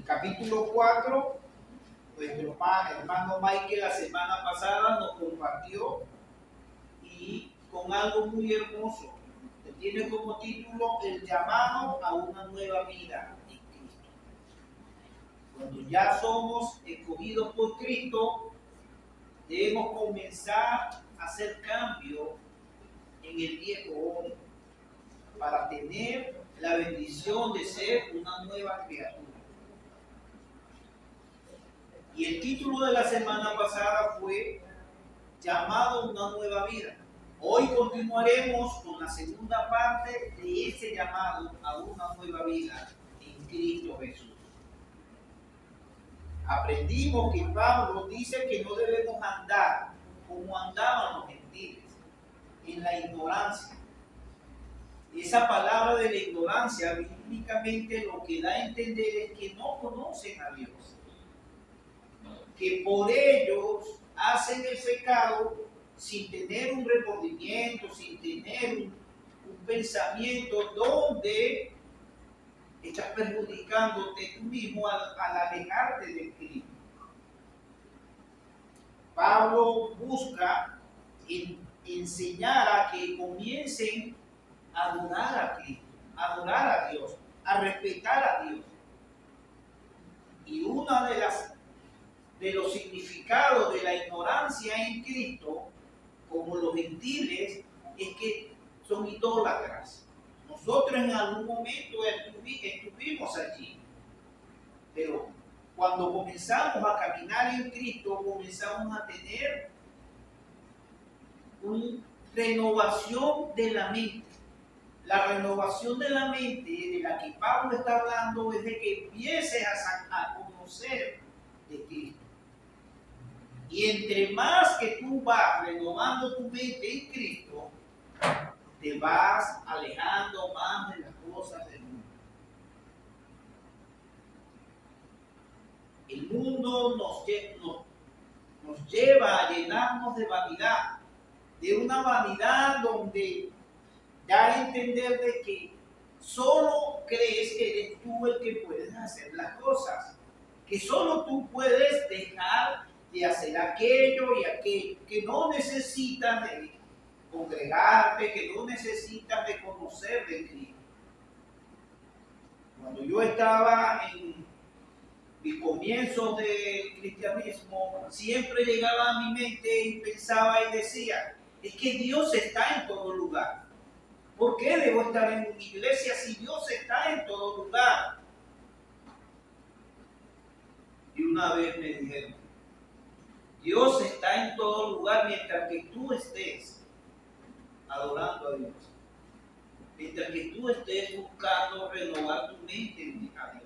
El capítulo 4, nuestro hermano Michael la semana pasada nos compartió y con algo muy hermoso, que tiene como título el llamado a una nueva vida en Cristo. Cuando ya somos escogidos por Cristo, debemos comenzar a hacer cambio en el viejo hombre para tener la bendición de ser una nueva criatura. Y el título de la semana pasada fue Llamado a una nueva vida. Hoy continuaremos con la segunda parte de ese llamado a una nueva vida en Cristo Jesús. Aprendimos que Pablo dice que no debemos andar como andaban los gentiles, en la ignorancia. Esa palabra de la ignorancia bíblicamente lo que da a entender es que no conocen a Dios, que por ellos hacen el pecado sin tener un remordimiento, sin tener un pensamiento donde estás perjudicándote tú mismo al alejarte de Cristo. Pablo busca enseñar a que comiencen a adorar a Cristo, a adorar a Dios, a respetar a Dios. Y una de los significados de la ignorancia en Cristo, como los gentiles, es que son idólatras. Nosotros en algún momento estuvimos allí, pero cuando comenzamos a caminar en Cristo, comenzamos a tener una renovación de la mente. La renovación de la mente de la que Pablo está hablando es de que empieces a conocer de Cristo. Y entre más que tú vas renovando tu mente en Cristo, te vas alejando más de las cosas del mundo. El mundo nos lleva a llenarnos de vanidad, de una vanidad donde da a entender de que solo crees que eres tú el que puedes hacer las cosas, que solo tú puedes dejar de hacer aquello y aquello, que no necesitas de congregarte, que no necesitas de conocer de Cristo. Cuando yo estaba en mis comienzos de cristianismo, siempre llegaba a mi mente y pensaba y decía, es que Dios está en todo lugar. ¿Por qué debo estar en una iglesia si Dios está en todo lugar? Y una vez me dijeron, Dios está en todo lugar mientras que tú estés adorando a Dios. Mientras que tú estés buscando renovar tu mente a Dios.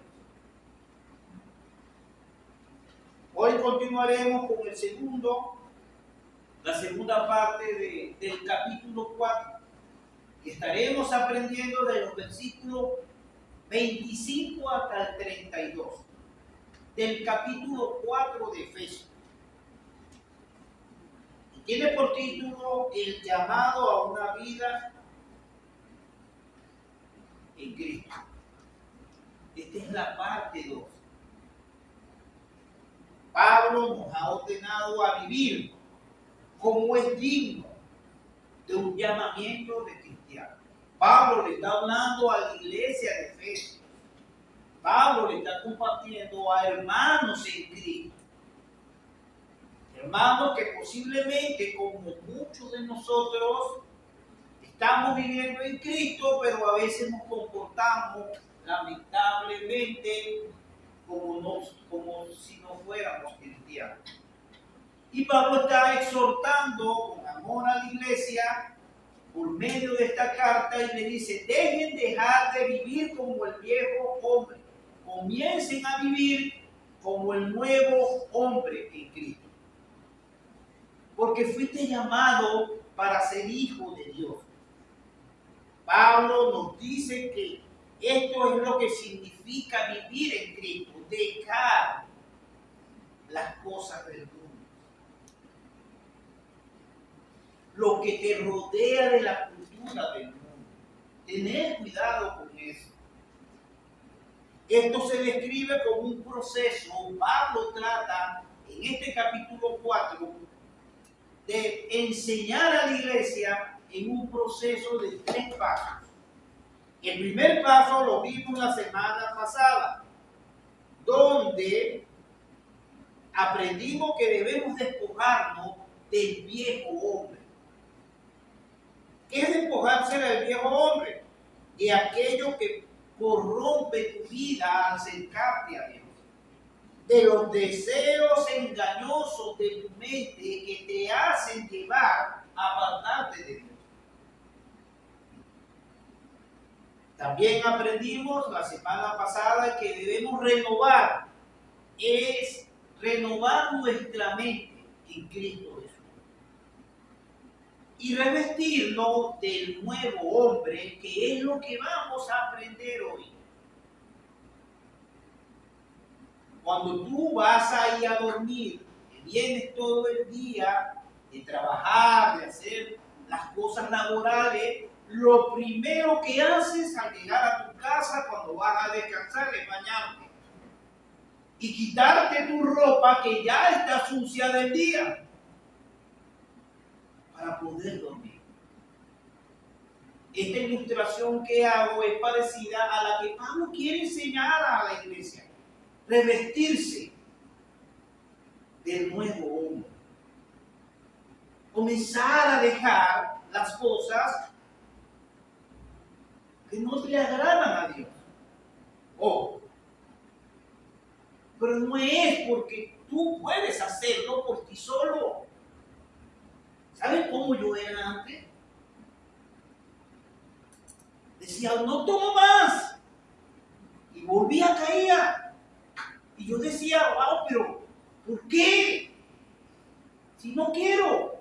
Hoy continuaremos con la segunda parte del capítulo 4. Y estaremos aprendiendo de los versículos 25 hasta el 32. Del capítulo 4 de Efesios. Y tiene por título el llamado a una vida en Cristo. Esta es la parte 2. Pablo nos ha ordenado a vivir como es digno de un llamamiento de cristiano. Pablo le está hablando a la iglesia de Efesios. Pablo le está compartiendo a hermanos en Cristo. Hermanos que posiblemente, como muchos de nosotros, estamos viviendo en Cristo, pero a veces nos comportamos lamentablemente como si no fuéramos cristianos. Y Pablo está exhortando con amor a la iglesia por medio de esta carta y le dice, dejar de vivir como el viejo hombre, comiencen a vivir como el nuevo hombre en Cristo. Porque fuiste llamado para ser hijo de Dios. Pablo nos dice que esto es lo que significa vivir en Cristo, dejar las cosas del mundo. Lo que te rodea de la cultura del mundo. Tener cuidado con eso. Esto se describe como un proceso. Pablo trata en este capítulo 4 de enseñar a la iglesia en un proceso de 3 pasos. El primer paso lo vimos la semana pasada, donde aprendimos que debemos despojarnos del viejo hombre. ¿Qué es despojarse del viejo hombre? De aquello que corrompe tu vida al acercarte a Dios. De los deseos engañosos de tu mente que te hacen llevar a apartarte de Dios. También aprendimos la semana pasada que debemos renovar, es renovar nuestra mente en Cristo Jesús. Y revestirnos del nuevo hombre, que es lo que vamos a aprender hoy. Cuando tú vas a ir a dormir, que vienes todo el día de trabajar, de hacer las cosas laborales, lo primero que haces al llegar a tu casa cuando vas a descansar es bañarte y quitarte tu ropa que ya está sucia del día para poder dormir. Esta ilustración que hago es parecida a la que Pablo quiere enseñar a la iglesia. Revestirse del nuevo hombre. Comenzar a dejar las cosas que no le agradan a Dios. Oh, pero no es porque tú puedes hacerlo por ti solo. ¿Sabes cómo yo era antes? Decía, no tomo más. Y volvía a caer. Y yo decía, wow, pero ¿por qué? Si no quiero.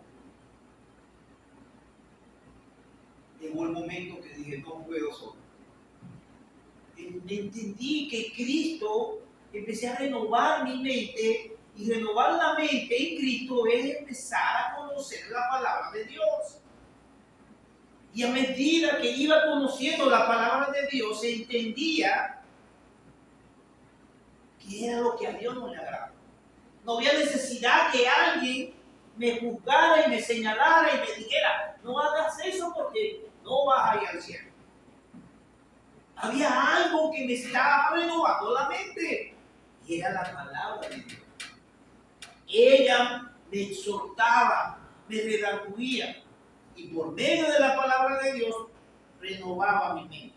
Llegó el momento que dije, no puedo solo. Entendí que Cristo, empecé a renovar mi mente, y renovar la mente en Cristo es empezar a conocer la palabra de Dios. Y a medida que iba conociendo la palabra de Dios, entendía que era lo que a Dios no le agradaba. No había necesidad que alguien me juzgara y me señalara y me dijera, no hagas eso porque no vas a ir al cielo. Había algo que me estaba renovando la mente, y era la palabra de Dios. Ella me exhortaba, me redarguía, y por medio de la palabra de Dios renovaba mi mente.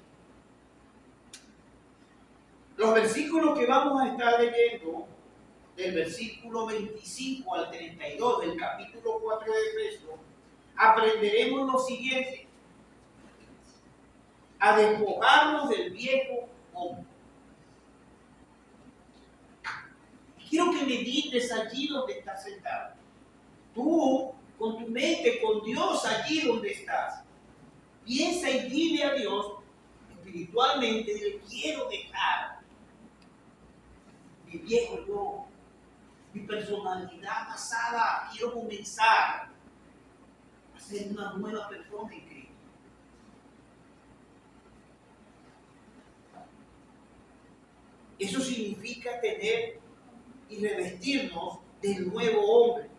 Los versículos que vamos a estar leyendo, del versículo 25 al 32 del capítulo 4 de Efesios, aprenderemos lo siguiente: a despojarnos del viejo hombre. Quiero que medites allí donde estás sentado. Tú, con tu mente, con Dios allí donde estás. Piensa y dile a Dios espiritualmente, dile, quiero dejar mi viejo yo, mi personalidad pasada, quiero comenzar a ser una nueva persona en Cristo. Eso significa tener y revestirnos del nuevo hombre.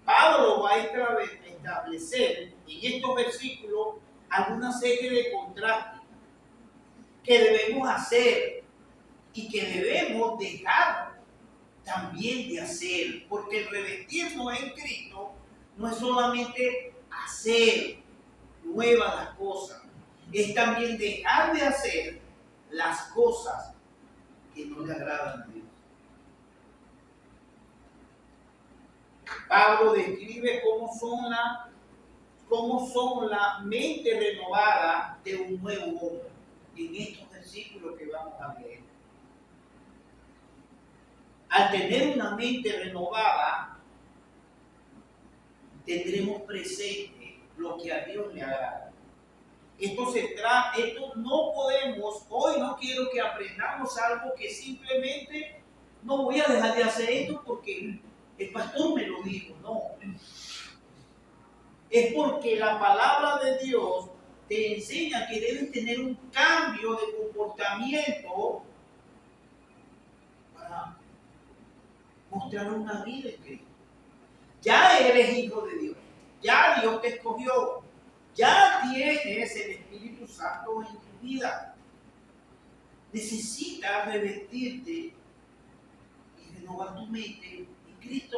Pablo va a establecer en estos versículos alguna serie de contrastes que debemos hacer y que debemos dejar también de hacer, porque el revestirnos en Cristo no es solamente hacer nuevas las cosas, es también dejar de hacer las cosas que no le agradan a Dios. Pablo describe cómo son la mente renovada de un nuevo hombre en estos versículos que vamos a leer. Al tener una mente renovada, tendremos presente lo que a Dios le agrada. Esto no podemos, hoy no quiero que aprendamos algo que simplemente no voy a dejar de hacer esto porque el pastor me lo dijo, no. Es porque la palabra de Dios te enseña que debes tener un cambio de comportamiento mostrar una vida en Cristo. Ya eres hijo de Dios, ya Dios te escogió, ya tienes el Espíritu Santo en tu vida. Necesitas revestirte y renovar tu mente en Cristo.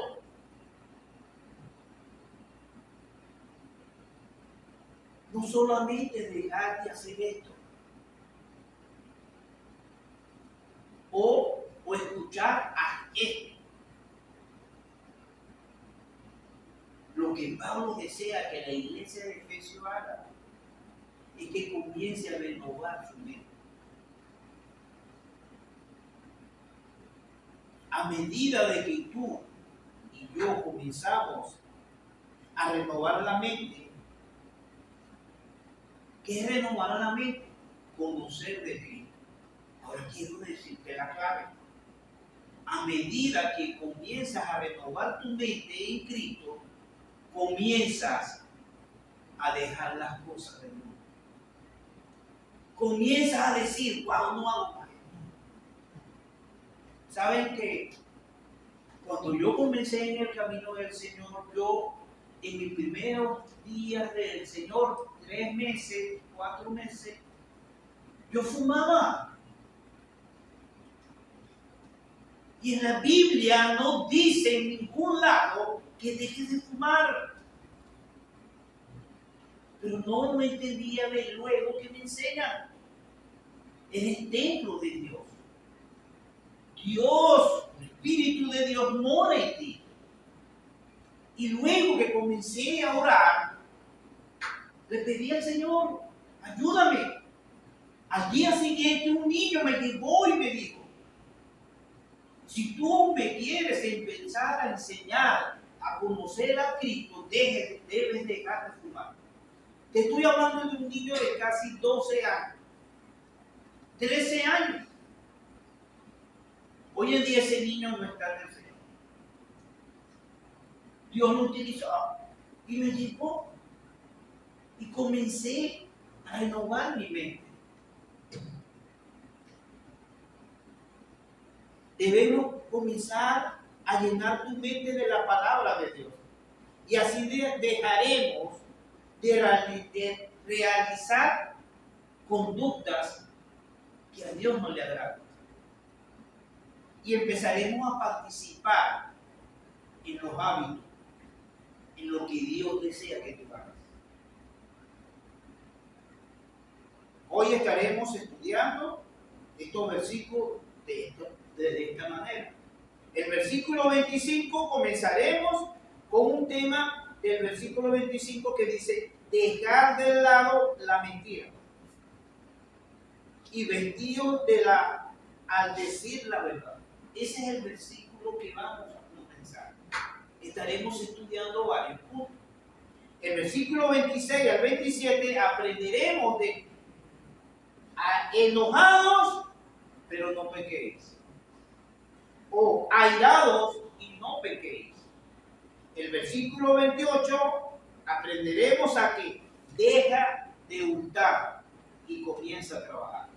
No solamente dejar de hacer esto o escuchar a esto. Lo que Pablo desea que la iglesia de Efesios haga es que comience a renovar su mente. A medida de que tú y yo comenzamos a renovar la mente, ¿qué es renovar la mente? Conocer de Cristo. Ahora quiero decirte la clave. A medida que comienzas a renovar tu mente en Cristo, comienzas a dejar las cosas del mundo. Comienzas a decir, wow, no hago más. ¿Saben qué? Cuando yo comencé en el camino del Señor, yo en mis primeros días del Señor, 3 meses, 4 meses, yo fumaba. Y en la Biblia no dice en ningún lado que dejes de fumar. Pero no lo entendía de luego que me enseñan. Eres templo de Dios. Dios, el Espíritu de Dios mora en ti. Y luego que comencé a orar, le pedí al Señor, ayúdame. Al día siguiente un niño me llegó y me dijo, si tú me quieres empezar a enseñar a conocer a Cristo, debes dejar de fumar. Te estoy hablando de un niño de casi 12 años, 13 años. Hoy en día ese niño no está en el Señor. Dios lo utilizó y me llevó. Y comencé a renovar mi mente. Debemos comenzar a llenar tu mente de la palabra de Dios. Y así dejaremos de realizar conductas que a Dios no le agradan. Y empezaremos a participar en los hábitos, en lo que Dios desea que tú hagas. Hoy estaremos estudiando estos versículos de esta manera. El versículo 25 comenzaremos con un tema del versículo 25 que dice, dejar de lado la mentira y vestidos al decir la verdad. Ese es el versículo que vamos a comenzar. Estaremos estudiando varios puntos. El versículo 26 al 27 aprenderemos de enojados, pero no pequéis. O airados y no pequéis. El versículo 28 aprenderemos a que deja de hurtar y comienza a trabajar.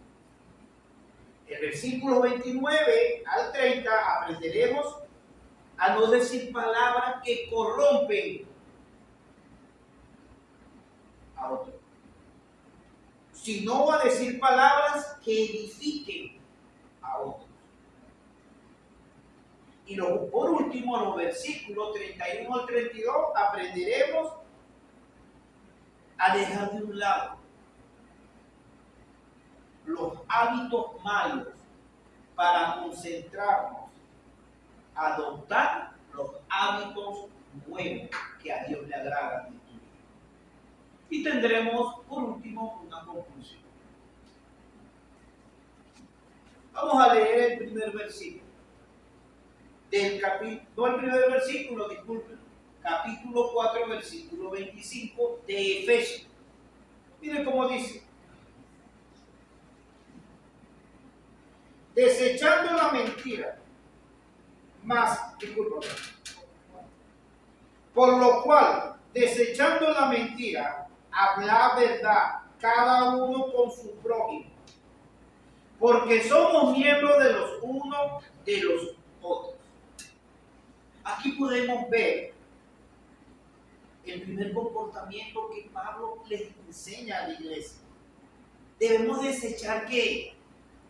El versículo 29 al 30 aprenderemos a no decir palabras que corrompen a otros, sino a decir palabras que edifiquen a otros. Y por último, los versículos 31 al 32 aprenderemos a dejar de un lado los hábitos malos para concentrarnos, a adoptar los hábitos nuevos que a Dios le agradan en tu vida. Y tendremos por último una conclusión. Vamos a leer el primer versículo del capítulo, no el primer versículo, disculpen, capítulo 4, versículo 25 de Efesios. Miren cómo dice: desechando la mentira, por lo cual, desechando la mentira, habla verdad, cada uno con su prójimo, porque somos miembros de los unos de los otros. Aquí podemos ver el primer comportamiento que Pablo les enseña a la iglesia. Debemos desechar ¿qué?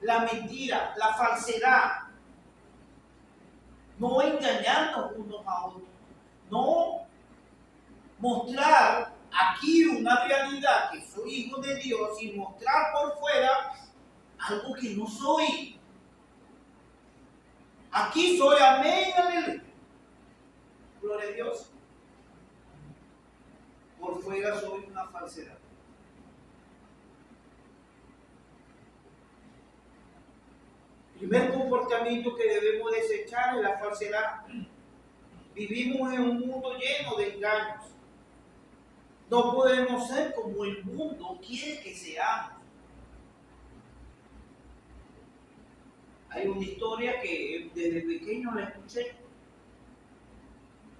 La mentira, la falsedad. No engañarnos unos a otros. No mostrar aquí una realidad que soy hijo de Dios y mostrar por fuera algo que no soy. Aquí soy amén, aleluya. Gloria a Dios. Por fuera soy una falsedad. Primer comportamiento que debemos desechar es la falsedad. Vivimos en un mundo lleno de engaños. No podemos ser como el mundo quiere que seamos. Hay una historia que desde pequeño la escuché.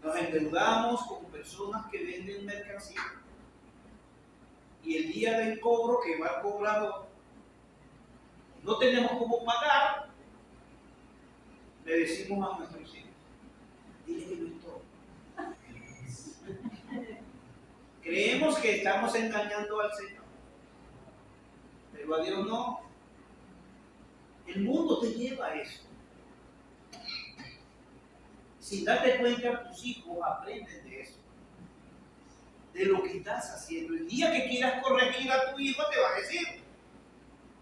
Nos endeudamos con personas que venden mercancía. Y el día del cobro, que va el cobrador, no tenemos cómo pagar, le decimos a nuestros hijos, dile que no estoy. Creemos que estamos engañando al Señor, pero a Dios no. El mundo te lleva a eso. Sin darte cuenta, tus hijos aprenden de eso, de lo que estás haciendo. El día que quieras corregir a tu hijo, te va a decir,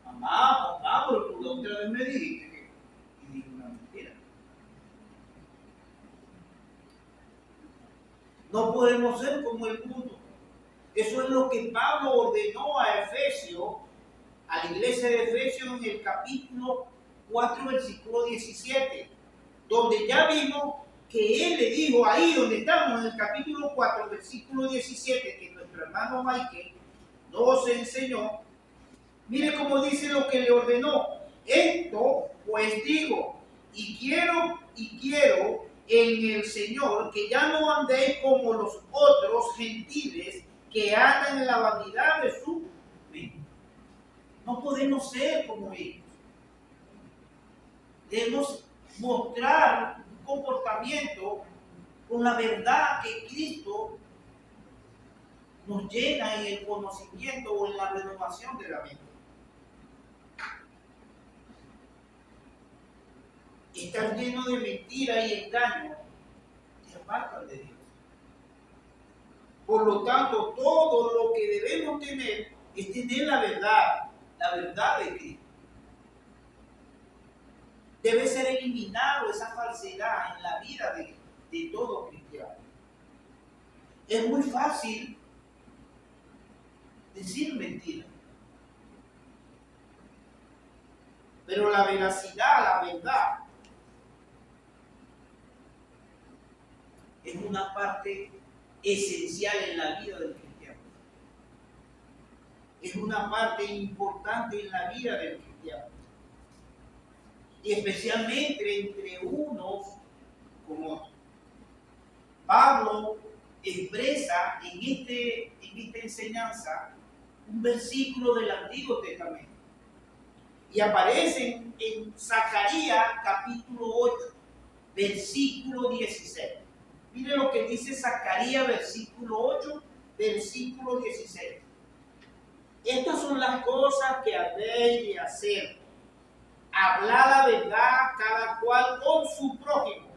mamá, papá, pero tú la otra vez me dijiste que... Y dije una mentira. No podemos ser como el mundo. Eso es lo que Pablo ordenó a Efesios, a la iglesia de Efesios en el capítulo 4, versículo 17, donde ya vimos que él le dijo ahí donde estamos en el capítulo 4, versículo 17, que nuestro hermano Michael nos enseñó. Mire cómo dice lo que le ordenó. Esto pues digo, y quiero en el Señor que ya no andéis como los otros gentiles que andan en la vanidad de su mente. No podemos ser como ellos. Debemos mostrar un comportamiento con la verdad que Cristo nos llena en el conocimiento o en la renovación de la mente. Estar lleno de mentira y engaño te apartan de Dios. Por lo tanto, todo lo que debemos tener es tener la verdad de Cristo. Debe ser eliminado esa falsedad en la vida de todo cristiano. Es muy fácil decir mentiras, pero la veracidad, la verdad, es una parte esencial en la vida del cristiano. Es una parte importante en la vida del cristiano. Y especialmente entre unos con otros. Pablo expresa en esta enseñanza un versículo del Antiguo Testamento. Y aparece en Zacarías capítulo 8, versículo 16. Mire lo que dice Zacarías versículo 8, versículo 16. Estas son las cosas que habéis de hacer. Hablar la verdad cada cual con su prójimo.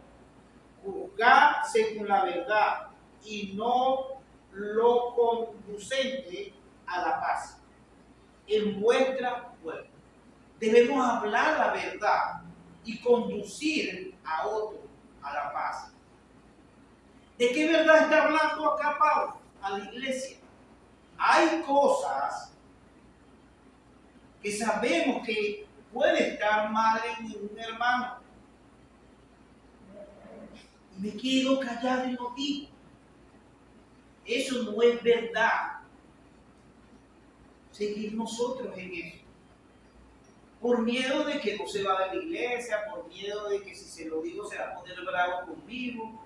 Juzgar según la verdad y no lo conducente a la paz en vuestra puerta. Debemos hablar la verdad y conducir a otro a la paz. ¿De qué verdad está hablando acá Pablo? A la iglesia. Hay cosas que sabemos que puede estar mal en un hermano. Y me quedo callado y no digo. Eso no es verdad. Seguir nosotros en eso. Por miedo de que no se va de la iglesia, por miedo de que si se lo digo se va a poner bravo conmigo.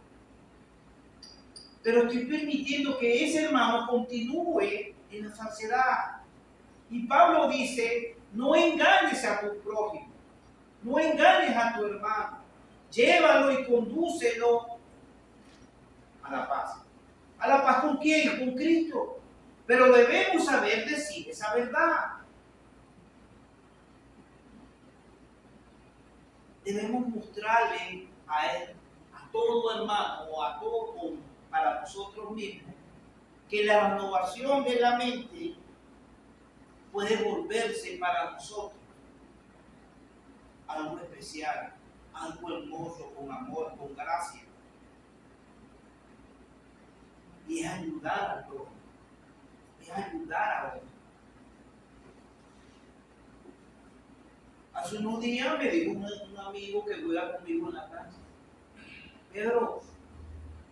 Pero estoy permitiendo que ese hermano continúe en la falsedad. Y Pablo dice, no engañes a tu prójimo, no engañes a tu hermano, llévalo y condúcelo a la paz. ¿A la paz con quién? Con Cristo. Pero debemos saber decir esa verdad. Debemos mostrarle a él, a todo hermano o a todo hombre, para nosotros mismos, que la renovación de la mente puede volverse para nosotros algo especial, algo hermoso, con amor, con gracia. Y es ayudar a todos, es ayudar a otros. Hace unos días me dijo un amigo que juega conmigo en la casa: Pedro,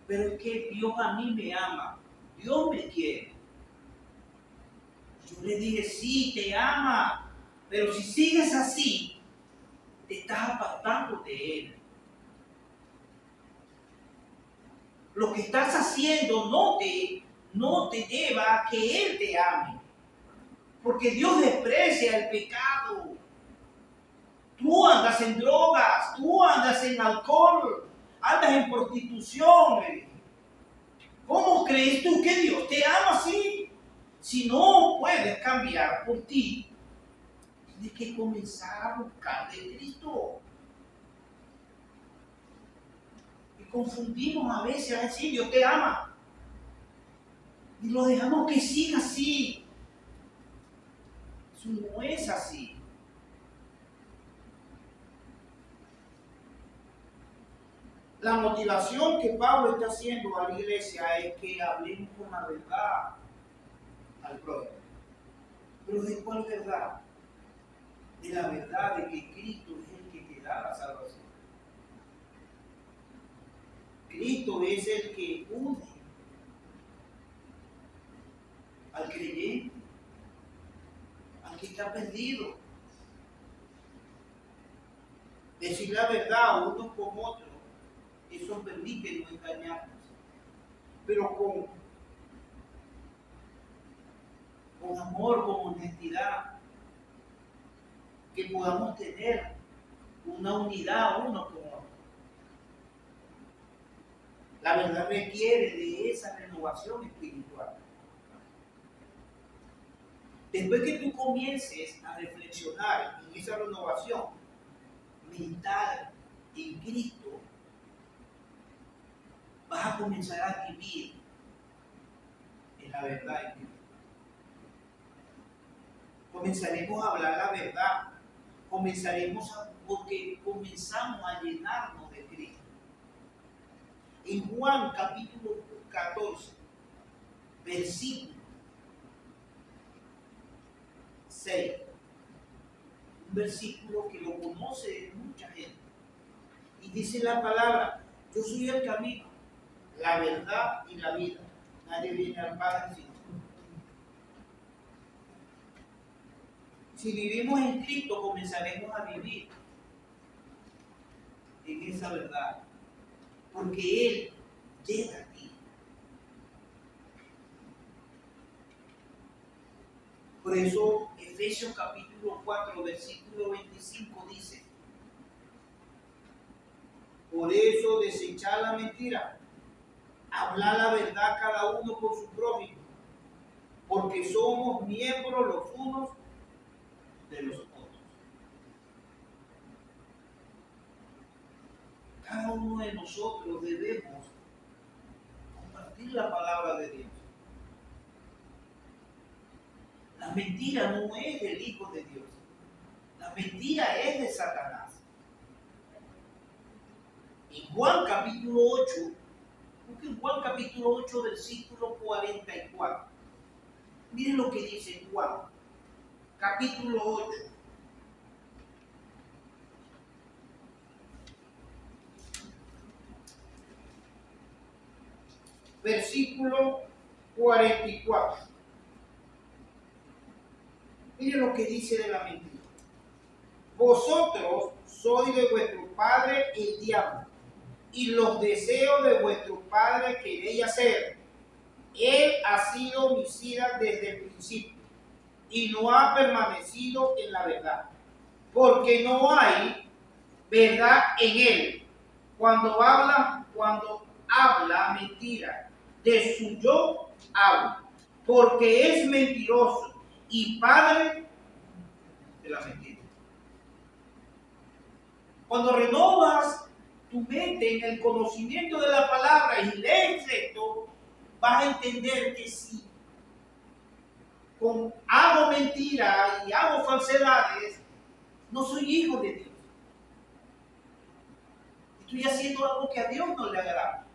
pero es que Dios a mí me ama, Dios me quiere. Yo le dije: sí, te ama, pero si sigues así, te estás apartando de Él. Lo que estás haciendo no te lleva a que Él te ame, porque Dios desprecia el pecado. Tú andas en drogas, tú andas en alcohol, andas en prostitución. ¿Cómo crees tú que Dios te ama así? Si no puedes cambiar por ti, tienes que comenzar a buscar de Cristo. Y confundimos a veces a decir: Dios te ama, y lo dejamos que siga así. Eso no es así. La motivación que Pablo está haciendo a la iglesia es que hablemos con la verdad al prójimo. ¿Pero de cuál verdad? De la verdad de que Cristo es el que te da la salvación. Cristo es el que une al creyente, al que está perdido. Decir la verdad unos con otros, eso permite no engañarnos. Pero con amor, con honestidad, que podamos tener una unidad uno con otro. La verdad requiere de esa renovación espiritual. Después que tú comiences a reflexionar en esa renovación mental en Cristo, vas a comenzar a vivir en la verdad en Cristo. Comenzaremos a hablar la verdad, porque comenzamos a llenarnos de Cristo. En Juan capítulo 14, versículo 6, un versículo que lo conoce mucha gente, y dice la palabra: yo soy el camino, la verdad y la vida. Nadie viene al Padre sino por mí. Si vivimos en Cristo, comenzaremos a vivir en esa verdad, porque Él llega a ti. Por eso Efesios capítulo 4, versículo 25 dice: por eso desechad la mentira, hablar la verdad cada uno por su prójimo, porque somos miembros los unos de los otros. Cada uno de nosotros debemos compartir la palabra de Dios. La mentira no es del Hijo de Dios. La mentira es de Satanás. En Juan capítulo 8, busquen Juan capítulo 8, versículo 44. Miren lo que dice Juan, capítulo 8. Versículo 44. Miren lo que dice de la mentira. Vosotros sois de vuestro padre el diablo, y los deseos de vuestro padre queréis hacer. Él ha sido homicida desde el principio, y no ha permanecido en la verdad, porque no hay verdad en él. Cuando habla mentira, de su yo habla, porque es mentiroso y padre de la mentira. Cuando renovas tu mente en el conocimiento de la palabra y lees esto, vas a entender que si hago mentira y hago falsedades, no soy hijo de Dios. Estoy haciendo algo que a Dios no le agrada.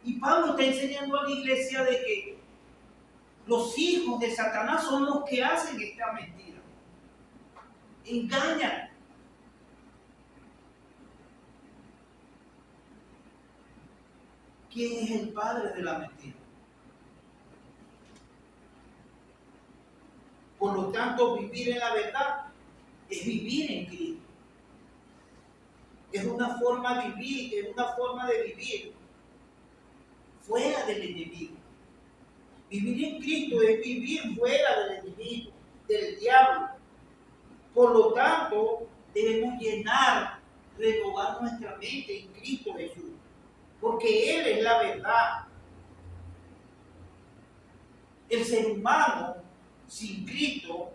Y Pablo está enseñando a la iglesia de que los hijos de Satanás son los que hacen esta mentira. Engañan. ¿Quién es el padre de la mentira? Por lo tanto, vivir en la verdad es vivir en Cristo. Es una forma de vivir, es una forma de vivir fuera del enemigo. Vivir en Cristo es vivir fuera del enemigo, del diablo. Por lo tanto, debemos renovar nuestra mente en Cristo Jesús, porque Él es la verdad. El ser humano sin Cristo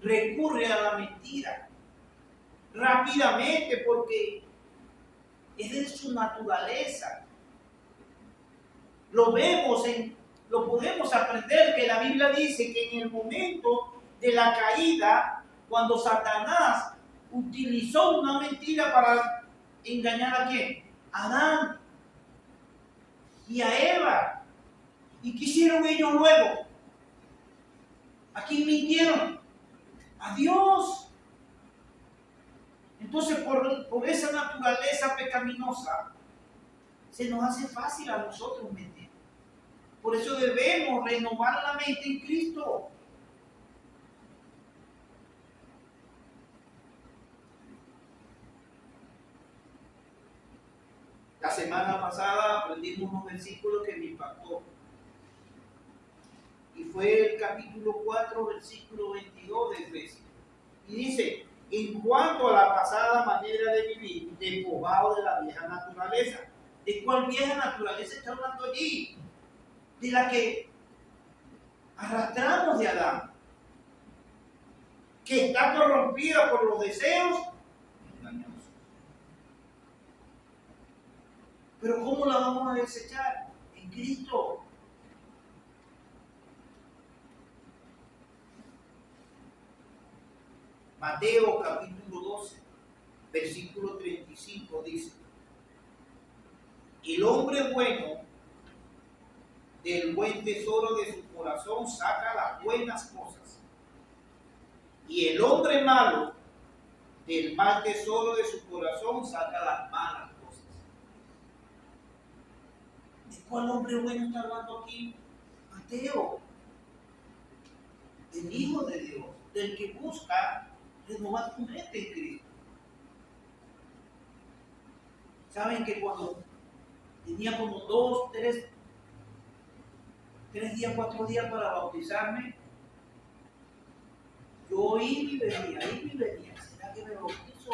recurre a la mentira rápidamente porque es de su naturaleza. Lo podemos aprender que la Biblia dice que en el momento de la caída, cuando Satanás utilizó una mentira para engañar a quién, a Adán y a Eva. ¿Y qué hicieron ellos luego? ¿A quién mintieron? A Dios. Entonces, por esa naturaleza pecaminosa, se nos hace fácil a nosotros mentir. Por eso debemos renovar la mente en Cristo. La semana pasada aprendimos unos versículos que me impactó. Y fue el capítulo 4, versículo 22 de Efesios. Y dice, en cuanto a la pasada manera de vivir, despojado de la vieja naturaleza. ¿De cuál vieja naturaleza está hablando allí? De la que arrastramos de Adán, que está corrompida por los deseos engañosos. Pero ¿cómo la vamos a desechar? En Cristo. Mateo capítulo 12, versículo 35 dice, el hombre bueno del buen tesoro de su corazón saca las buenas cosas, y el hombre malo del mal tesoro de su corazón saca las malas cosas. ¿De cuál hombre bueno está hablando aquí? Mateo, del Hijo de Dios, del que busca renovar tu mente en Cristo. Saben que cuando tenía como 2, 3 días, 4 días para bautizarme, yo iba y venía. ¿Será que me bautizo?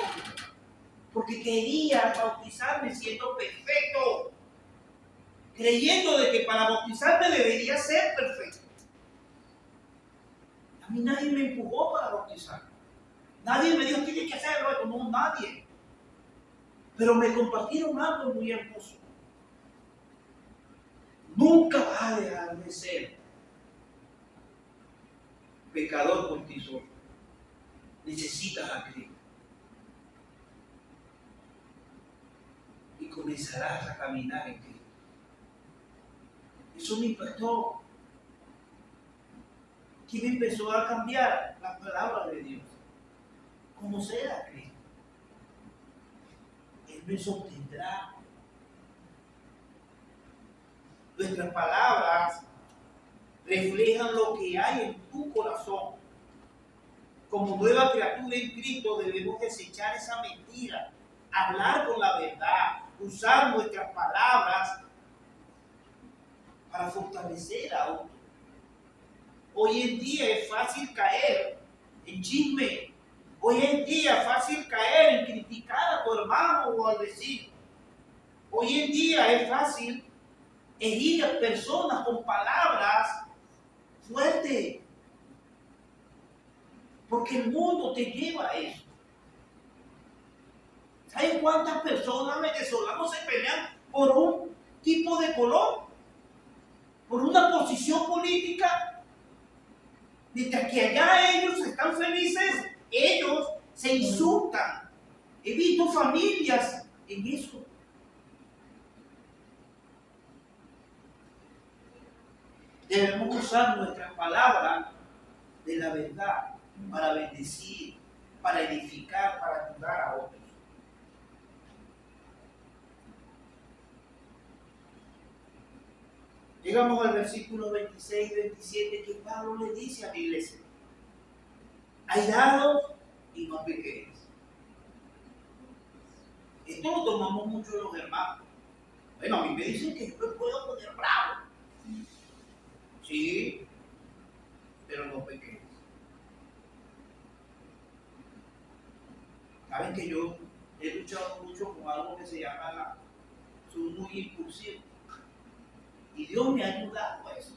Porque quería bautizarme siendo perfecto, creyendo de que para bautizarme debería ser perfecto. A mí nadie me empujó para bautizarme. Nadie me dijo, tienes que hacerlo, no, nadie. Pero me compartieron algo muy hermoso. Nunca vas a dejar de ser pecador por ti solo. Necesitas a Cristo. Y comenzarás a caminar en Cristo. Eso me impactó. ¿Quién empezó a cambiar? La palabra de Dios. Conocer a Cristo. Él me sostendrá. Nuestras palabras reflejan lo que hay en tu corazón. Como nueva criatura en Cristo debemos desechar esa mentira, hablar con la verdad, usar nuestras palabras para fortalecer a otros. Hoy en día es fácil caer en chisme. Hoy en día es fácil caer en criticar a tu hermano o al vecino. Hoy en día es fácil herir a personas con palabras fuertes, porque el mundo te lleva a eso. ¿Saben cuántas personas venezolanos se pelean por un tipo de color? ¿Por una posición política? Mientras que allá ellos están felices, ellos se insultan. He visto familias en eso. Debemos usar nuestras palabras de la verdad para bendecir, para edificar, para ayudar a otros. Llegamos al versículo 26 y 27 que Pablo le dice a la iglesia: airados y no pequéis. Esto lo tomamos mucho los hermanos. Bueno, a mí me dicen que yo me puedo poner bravo. Sí, pero no pequéis. Saben que yo he luchado mucho con algo que se llama, soy muy impulsivo. Y Dios me ha ayudado a eso.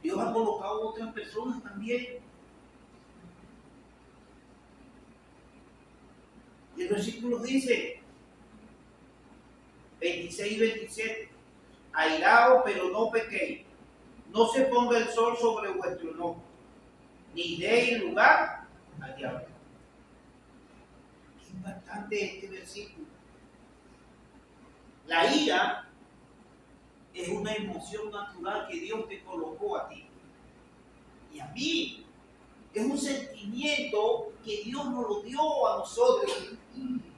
Dios ha colocado otras personas también. Y el versículo dice, 26 y 27, airaos pero no pequéis, no se ponga el sol sobre vuestro enojo, ni deis lugar al diablo. Qué impactante este versículo. La ira es una emoción natural que Dios te colocó a ti y a mí. Es un sentimiento que Dios nos lo dio a nosotros.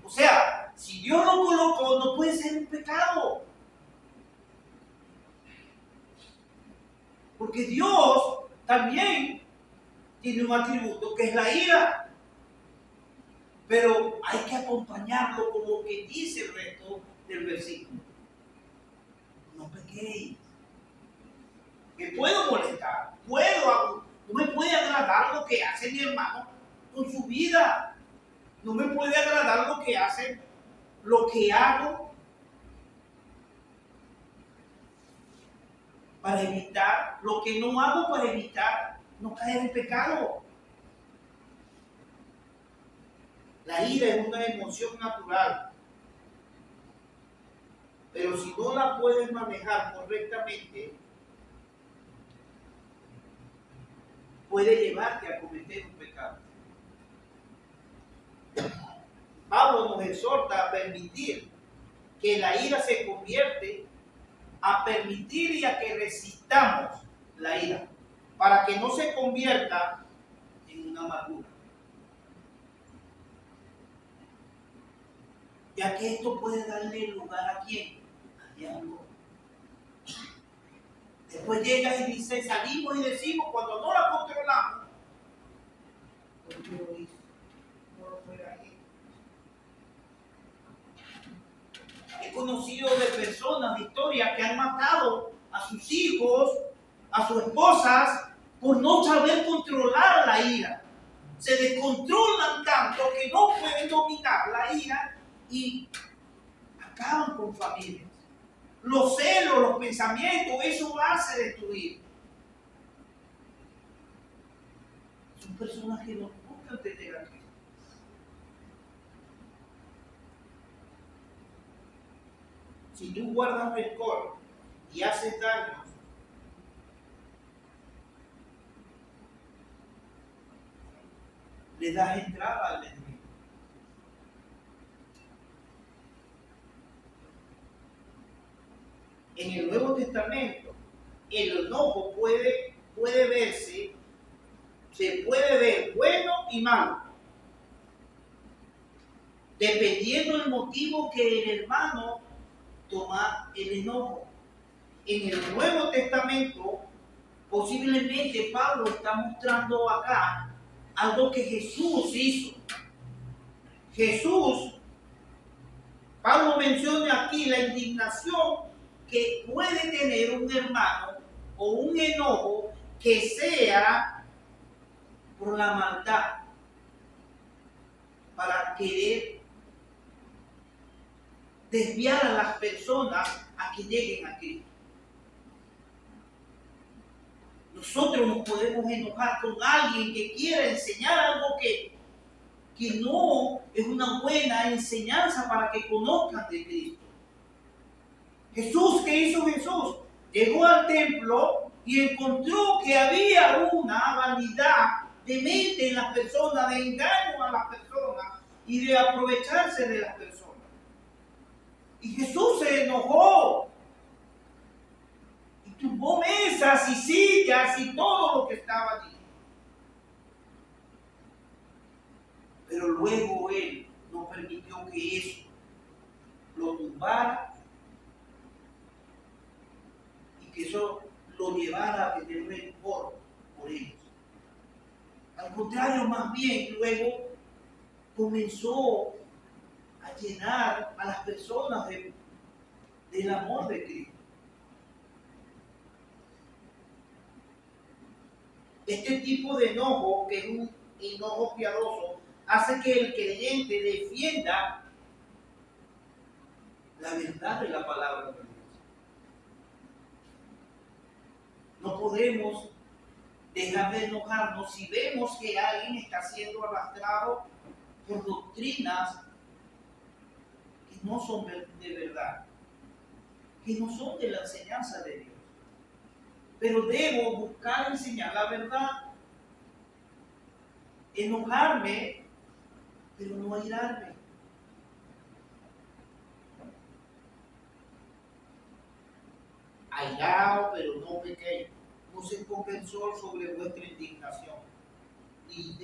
O sea, si Dios lo colocó, no puede ser un pecado. Porque Dios también tiene un atributo que es la ira. Pero hay que acompañarlo con lo que dice el resto del versículo. No pequéis. Me puedo molestar, no me puede agradar lo que hace mi hermano con su vida. No me puede agradar lo que hace, lo que hago, para evitar, lo que no hago para evitar no caer en pecado. La ira es una emoción natural, pero si no la puedes manejar correctamente, puede llevarte a cometer un pecado. Pablo nos exhorta a permitir que la ira se convierte, a permitir y a que resistamos la ira, para que no se convierta en una amargura. Ya que esto puede darle lugar a quién, al diablo. Después llega y dice, salimos y decimos, cuando no la controlamos, ¿por qué lo hizo? No lo fue ahí. He conocido de personas, de historias, que han matado a sus hijos, a sus esposas, por no saber controlar la ira. Se descontrolan tanto que no pueden dominar la ira y acaban con familias. Los celos, los pensamientos, eso hace destruir. Son personas que no buscan tener a Cristo. Si tú guardas rencor y haces daño, le das entrada al enemigo. En el Nuevo Testamento, el enojo puede verse, se puede ver bueno y malo, dependiendo del motivo que el hermano toma el enojo. En el Nuevo Testamento, posiblemente Pablo está mostrando acá algo que Jesús hizo. Pablo menciona aquí la indignación que puede tener un hermano o un enojo que sea por la maldad, para querer desviar a las personas a que lleguen a Cristo. Nosotros nos podemos enojar con alguien que quiera enseñar algo que no es una buena enseñanza para que conozcan de Cristo. Jesús, ¿qué hizo Jesús? Llegó al templo y encontró que había una vanidad de mente en las personas, de engaño a las personas y de aprovecharse de las personas. Y Jesús se enojó y tumbó mesas y sillas y todo lo que estaba allí. Pero luego Él no permitió que eso lo tumbara y que eso lo llevara a tener rencor por ellos. Al contrario, más bien, luego comenzó a llenar a las personas del amor de Cristo. Este tipo de enojo, que es un enojo piadoso, hace que el creyente defienda la verdad de la palabra de Dios. No podemos dejar de enojarnos si vemos que alguien está siendo arrastrado por doctrinas que no son de verdad, que no son de la enseñanza de Dios. Pero debo buscar enseñar la verdad, enojarme, pero no airarme. Airado, pero no pequeño. No se ponga el sol sobre vuestra indignación, ni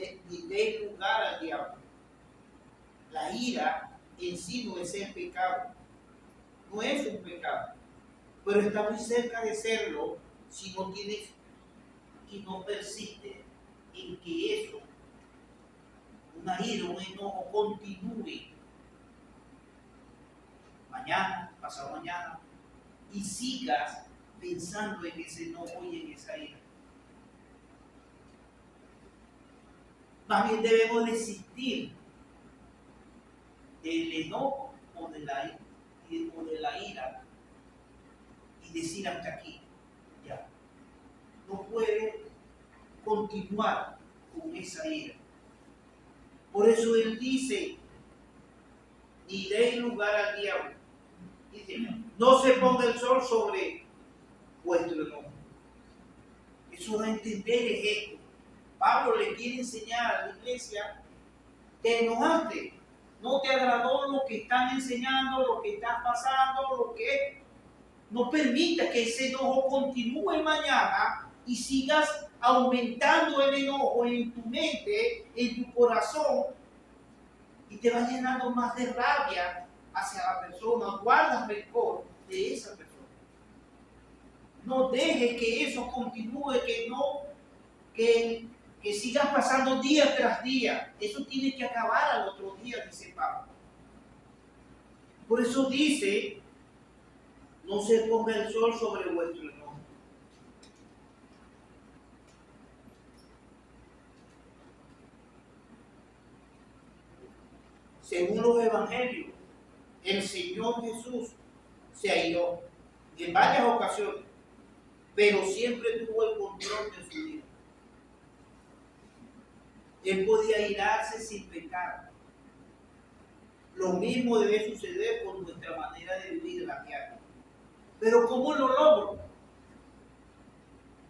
dé lugar al diablo. La ira en sí no es el pecado, no es un pecado, pero está muy cerca de serlo si no tienes y no persiste en que eso, una ira, un enojo continúe mañana, pasado mañana, y sigas pensando en ese enojo y en esa ira. Más bien debemos desistir del enojo o de la ira y decir hasta aquí, ya. No puede continuar con esa ira. Por eso Él dice, ni deis lugar al diablo. Dice, no se ponga el sol sobre vuestro enojo. Eso da a entender es esto. Pablo le quiere enseñar a la iglesia, te enojaste, no te agradó lo que están enseñando, lo que está pasando, lo que no permita que ese enojo continúe mañana y sigas aumentando el enojo en tu mente, en tu corazón, y te va llenando más de rabia hacia la persona. Guarda rencor de esa persona. No dejes que eso continúe, que sigas pasando día tras día. Eso tiene que acabar al otro día, dice Pablo. Por eso dice, no se ponga el sol sobre vuestro enojo. Según los evangelios, el Señor Jesús se airó en varias ocasiones, pero siempre tuvo el control de su vida. Él podía airarse sin pecar. Lo mismo debe suceder con nuestra manera de vivir en la tierra. Pero ¿cómo lo logro?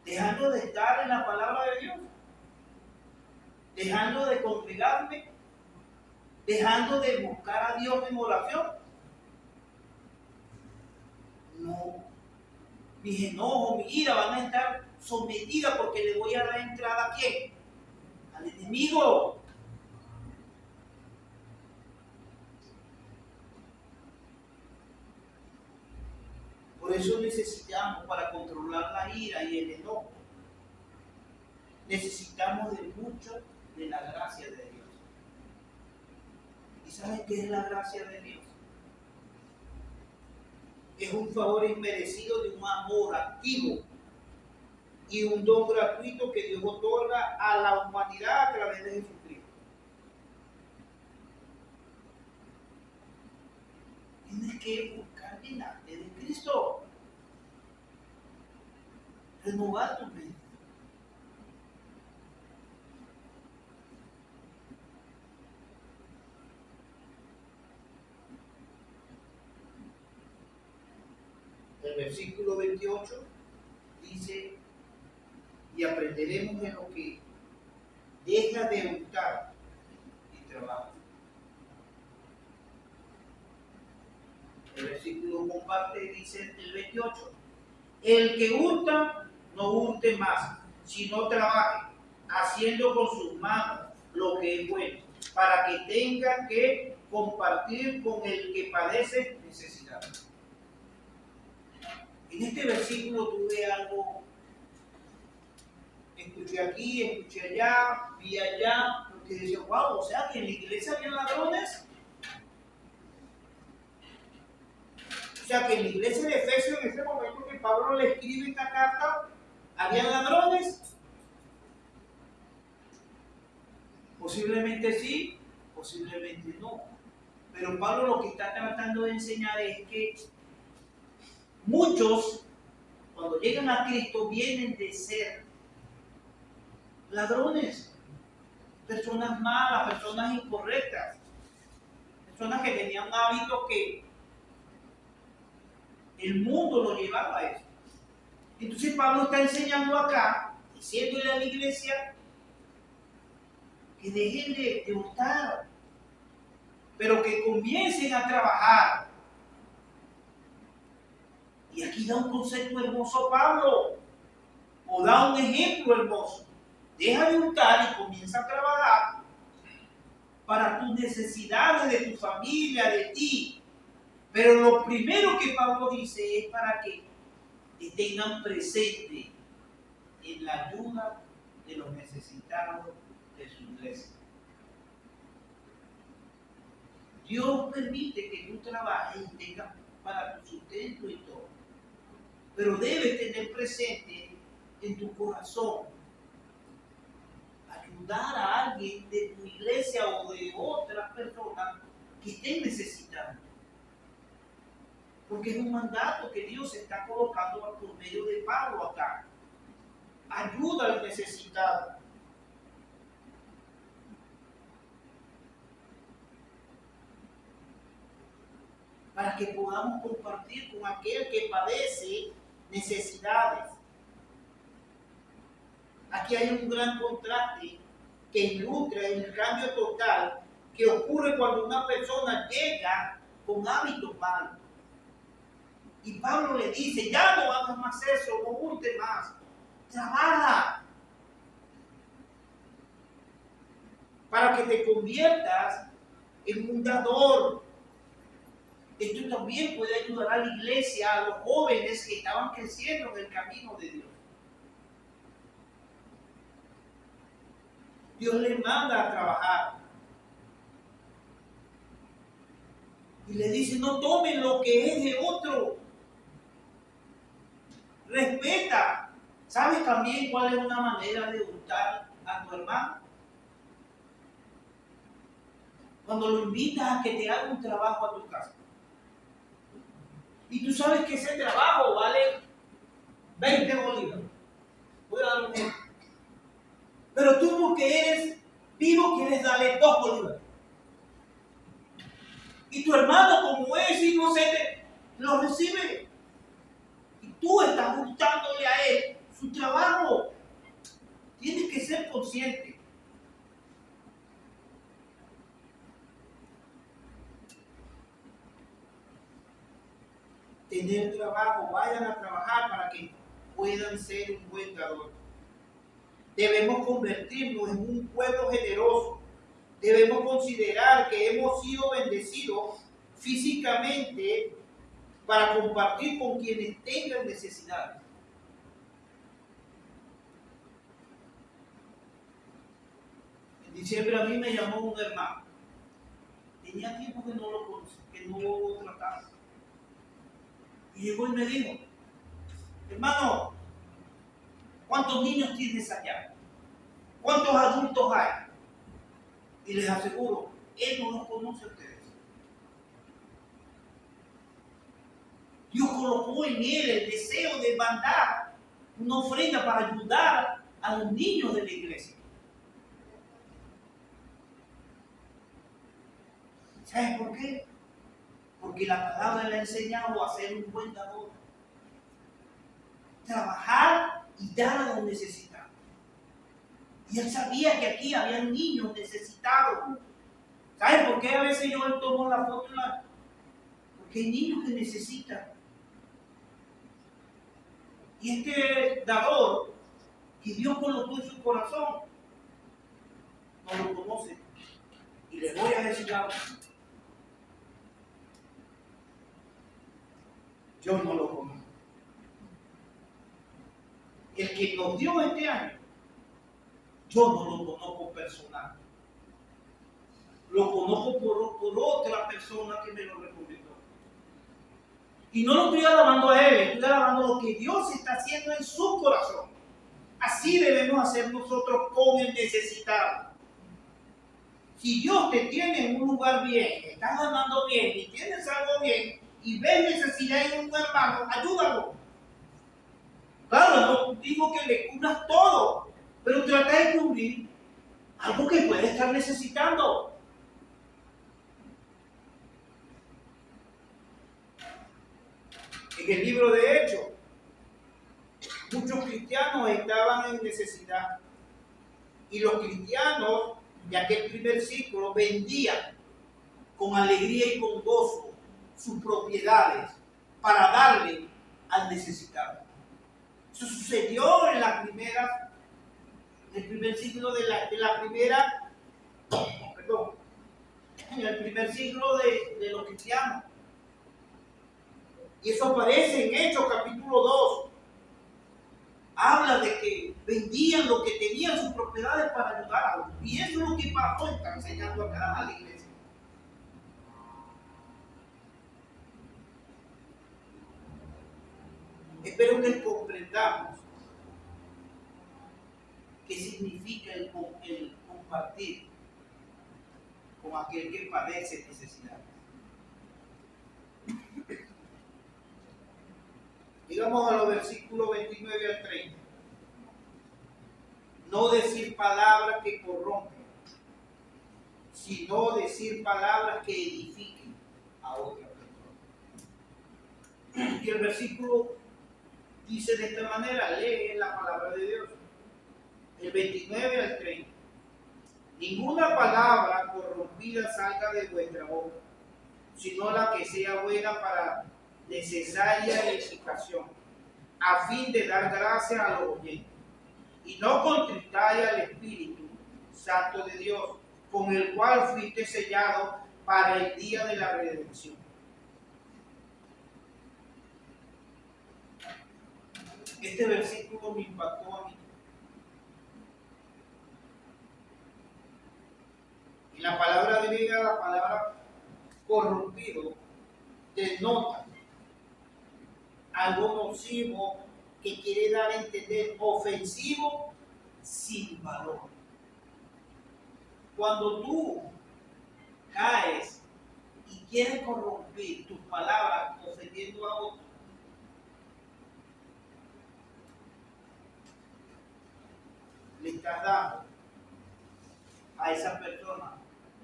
Dejando de estar en la palabra de Dios, dejando de congregarme, dejando de buscar a Dios en oración. No, mis enojos, mi ira van a estar sometidas porque le voy a dar entrada ¿a quién? Al enemigo. Por eso necesitamos, para controlar la ira y el enojo, necesitamos de mucho de la gracia de Dios. ¿Y saben qué es la gracia de Dios? Es un favor inmerecido de un amor activo y un don gratuito que Dios otorga a la humanidad a través de Jesucristo. Tienes que buscar delante de Cristo. Renovar tu mente. El versículo 28 dice, y aprenderemos en lo que deja de hurtar y trabaja. El versículo comparte dice el 28, el que hurta, no hurte más, sino trabaje, haciendo con sus manos lo que es bueno, para que tenga que compartir con el que padece necesidad. En este versículo tuve algo, escuché aquí, escuché allá, vi allá, porque decía, wow, o sea que en la iglesia había ladrones. O sea que en la iglesia de Efesios, en ese momento que Pablo le escribe esta carta, ¿había ladrones? Posiblemente sí, posiblemente no. Pero Pablo lo que está tratando de enseñar es que muchos, cuando llegan a Cristo, vienen de ser ladrones, personas malas, personas incorrectas, personas que tenían un hábito que el mundo lo llevaba a eso. Entonces Pablo está enseñando acá, diciéndole a la iglesia que dejen de hurtar, pero que comiencen a trabajar. Y aquí da un concepto hermoso Pablo, o da un ejemplo hermoso. Deja de hurtar y comienza a trabajar para tus necesidades, de tu familia, de ti. Pero lo primero que Pablo dice es para que te tengan presente en la ayuda de los necesitados de su iglesia. Dios permite que tú trabajes y tengas para tu sustento y todo. Pero debes tener presente en tu corazón ayudar a alguien de tu iglesia o de otras personas que estén necesitando. Porque es un mandato que Dios está colocando por medio de Pablo acá. Ayuda al necesitado. Para que podamos compartir con aquel que padece necesidades. Aquí hay un gran contraste que ilustra el cambio total que ocurre cuando una persona llega con hábitos malos. Y Pablo le dice, ya no hagas más eso, no hurte más, trabaja para que te conviertas en un dador. Esto también puede ayudar a la iglesia, a los jóvenes que estaban creciendo en el camino de Dios. Dios les manda a trabajar. Y le dice, no tomen lo que es de otro. Respeta. ¿Sabes también cuál es una manera de hurtar a tu hermano? Cuando lo invitas a que te haga un trabajo a tu casa. Y tú sabes que ese trabajo vale 20 bolívares. Voy a dar un ejemplo. Pero tú, porque eres vivo, quieres darle 2 bolívares. Y tu hermano, como es inocente, lo recibe. Y tú estás hurtándole a él su trabajo. Tienes que ser consciente. Tener trabajo, vayan a trabajar para que puedan ser un buen dador. Debemos convertirnos en un pueblo generoso. Debemos considerar que hemos sido bendecidos físicamente para compartir con quienes tengan necesidades. En diciembre a mí me llamó un hermano. Tenía tiempo que no lo conocía, que no lo trataba. Y llegó y me dijo, hermano, ¿cuántos niños tienes allá? ¿Cuántos adultos hay? Y les aseguro, él no los conoce a ustedes. Dios colocó en él el deseo de mandar una ofrenda para ayudar a los niños de la iglesia. ¿Sabes por qué? Porque la palabra le ha enseñado a ser un buen dador. Trabajar y dar a los necesitados. Y él sabía que aquí había niños necesitados. ¿Sabes por qué a veces yo le tomo la foto? Porque hay niños que necesitan. Y este dador que Dios colocó en su corazón no lo conoce. Y le voy a decir algo. Yo no lo conozco. El que nos dio este año, yo no lo conozco personal. Lo conozco por otra persona que me lo recomendó. Y no lo estoy alabando a él, estoy alabando lo que Dios está haciendo en su corazón. Así debemos hacer nosotros con el necesitado. Si Dios te tiene en un lugar bien, estás ganando bien y tienes algo bien y ves necesidad en un hermano, ayúdalo. Claro, no digo que le cubras todo, pero trata de cubrir algo que puede estar necesitando. En el libro de Hechos, muchos cristianos estaban en necesidad. Y los cristianos de aquel primer siglo vendían con alegría y con gozo sus propiedades para darle al necesitado. Eso sucedió en el primer siglo en el primer siglo de los cristianos. Y eso aparece en Hechos capítulo 2. Habla de que vendían lo que tenían sus propiedades para ayudar a otros. Y eso es lo que Pablo está enseñando acá a la iglesia. Espero que comprendamos qué significa el compartir con aquel que padece necesidades. Digamos a los versículos 29 al 30. No decir palabras que corrompen, sino decir palabras que edifiquen a otra persona. Y el versículo dice de esta manera, lee la palabra de Dios. El 29 al 30. Ninguna palabra corrompida salga de vuestra boca, sino la que sea buena para necesaria edificación, a fin de dar gracia a los oyentes. Y no contristáis al Espíritu Santo de Dios, con el cual fuiste sellado para el día de la redención. Este versículo me impactó a mí. Y la palabra griega, la palabra corrompido, denota algo nocivo que quiere dar a entender ofensivo sin valor. Cuando tú caes y quieres corromper tus palabras ofendiendo a otros, le estás dando a esa persona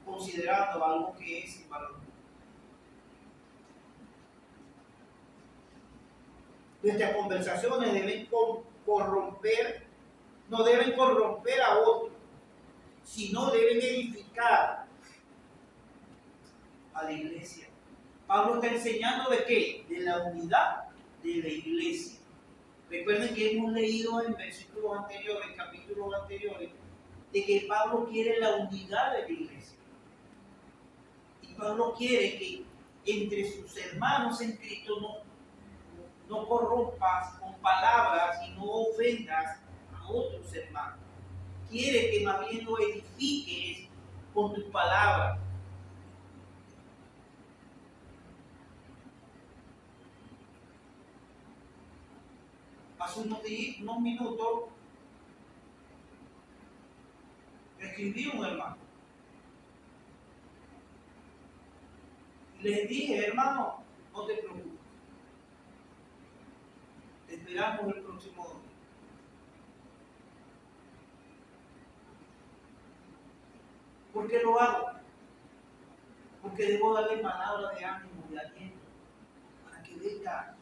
considerando algo que es sin valor. Nuestras conversaciones deben no deben corromper a otros, sino deben edificar a la iglesia. Pablo está enseñando de qué? De la unidad de la iglesia. Recuerden que hemos leído en versículos anteriores, capítulos anteriores, de que Pablo quiere la unidad de la iglesia. Y Pablo quiere que entre sus hermanos en Cristo no corrompas con palabras y no ofendas a otros hermanos. Quiere que más bien lo edifiques con tus palabras. Hace unos minutos escribí un hermano. Y les dije, hermano, no te preocupes. Te esperamos el próximo domingo. ¿Por qué lo hago? Porque debo darle palabras de ánimo, de aliento, para que venga,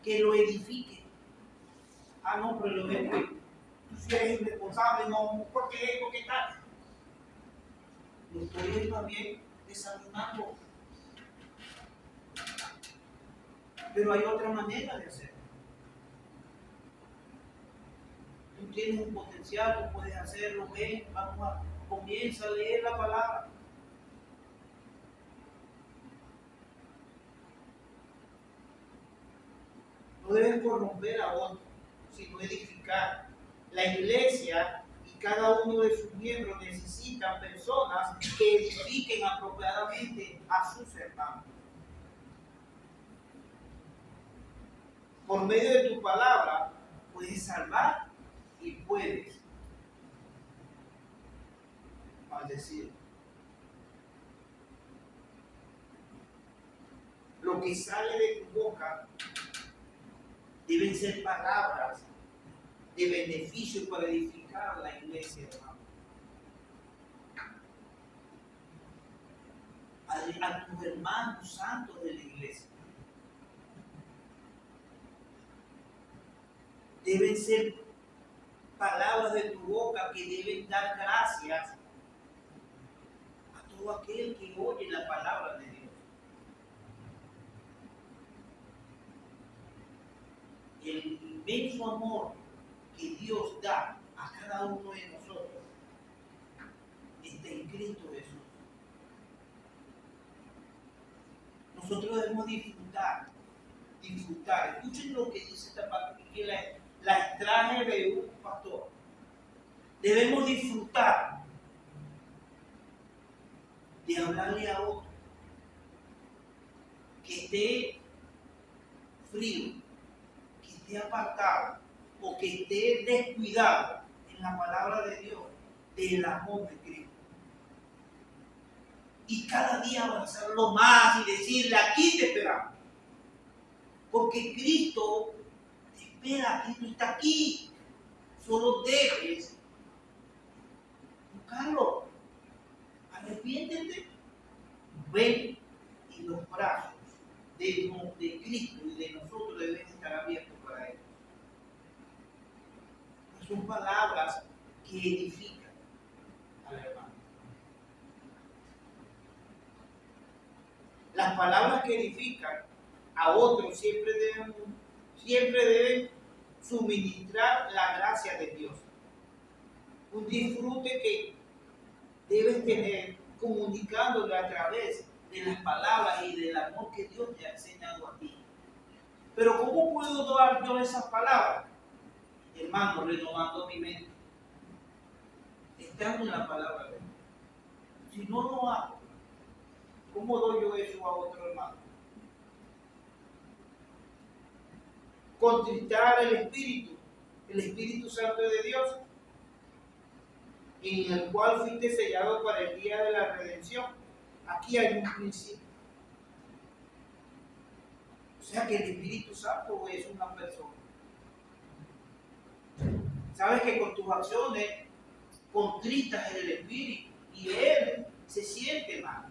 que lo edifique. Ah, no, pero lo ves que tú si eres irresponsable, no, ¿por qué? ¿Por qué tal? Lo estoy también desanimando. Pero hay otra manera de hacerlo. Tú tienes un potencial, tú puedes hacerlo, ven, comienza a leer la palabra. No debes corromper a otro, sino edificar. La iglesia y cada uno de sus miembros necesitan personas que edifiquen apropiadamente a sus hermanos. Por medio de tu palabra puedes salvar y puedes maldecir. Lo que sale de tu boca deben ser palabras de beneficio para edificar la iglesia, hermano. A tus hermanos santos de la iglesia. Deben ser palabras de tu boca que deben dar gracias a todo aquel que oye la palabra de Dios. El inmenso amor que Dios da a cada uno de nosotros está en Cristo Jesús. Nosotros debemos disfrutar. Escuchen lo que dice esta parte, que la extraje de un pastor. Debemos disfrutar de hablarle a otro que esté frío, que esté apartado o que esté descuidado en la palabra de Dios, del amor de Cristo. Y cada día abrazarlo más y decirle, aquí te esperamos. Porque Cristo te espera, Cristo está aquí. Solo debes buscarlo. Arrepiéntete. Ven, y los brazos de Cristo y de nosotros deben estar abiertos para Él. Son palabras que edifican al hermano. Las palabras que edifican a otros siempre deben suministrar la gracia de Dios. Un disfrute que debes tener comunicándole a través de las palabras y del amor que Dios te ha enseñado a ti. Pero ¿cómo puedo dar yo esas palabras? Hermano, renovando mi mente, estando en la palabra de Dios. Si no lo hago, ¿cómo doy yo eso a otro hermano? Contritar el Espíritu Santo de Dios, en el cual fuiste sellado para el día de la redención. Aquí hay un principio. O sea que el Espíritu Santo es una persona. Sabes que con tus acciones contritas en el Espíritu y Él se siente mal.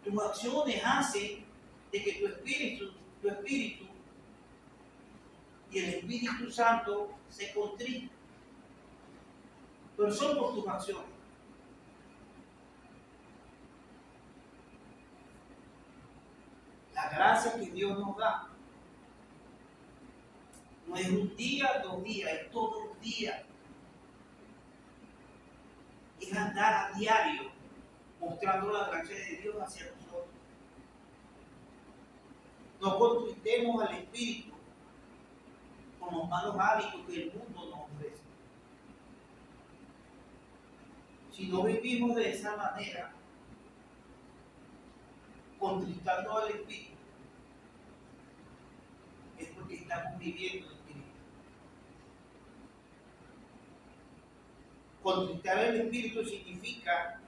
Tus acciones hacen de que tu espíritu y el Espíritu Santo se contriten. Pero son por tus acciones. La gracia que Dios nos da no es un día, 2 días, es todos los días. Es andar a diario mostrando la gracia de Dios hacia nosotros. No contristemos al Espíritu con los malos hábitos que el mundo nos ofrece. Si no vivimos de esa manera, contristando al Espíritu, es porque estamos viviendo en Cristo. Contristar al Espíritu significa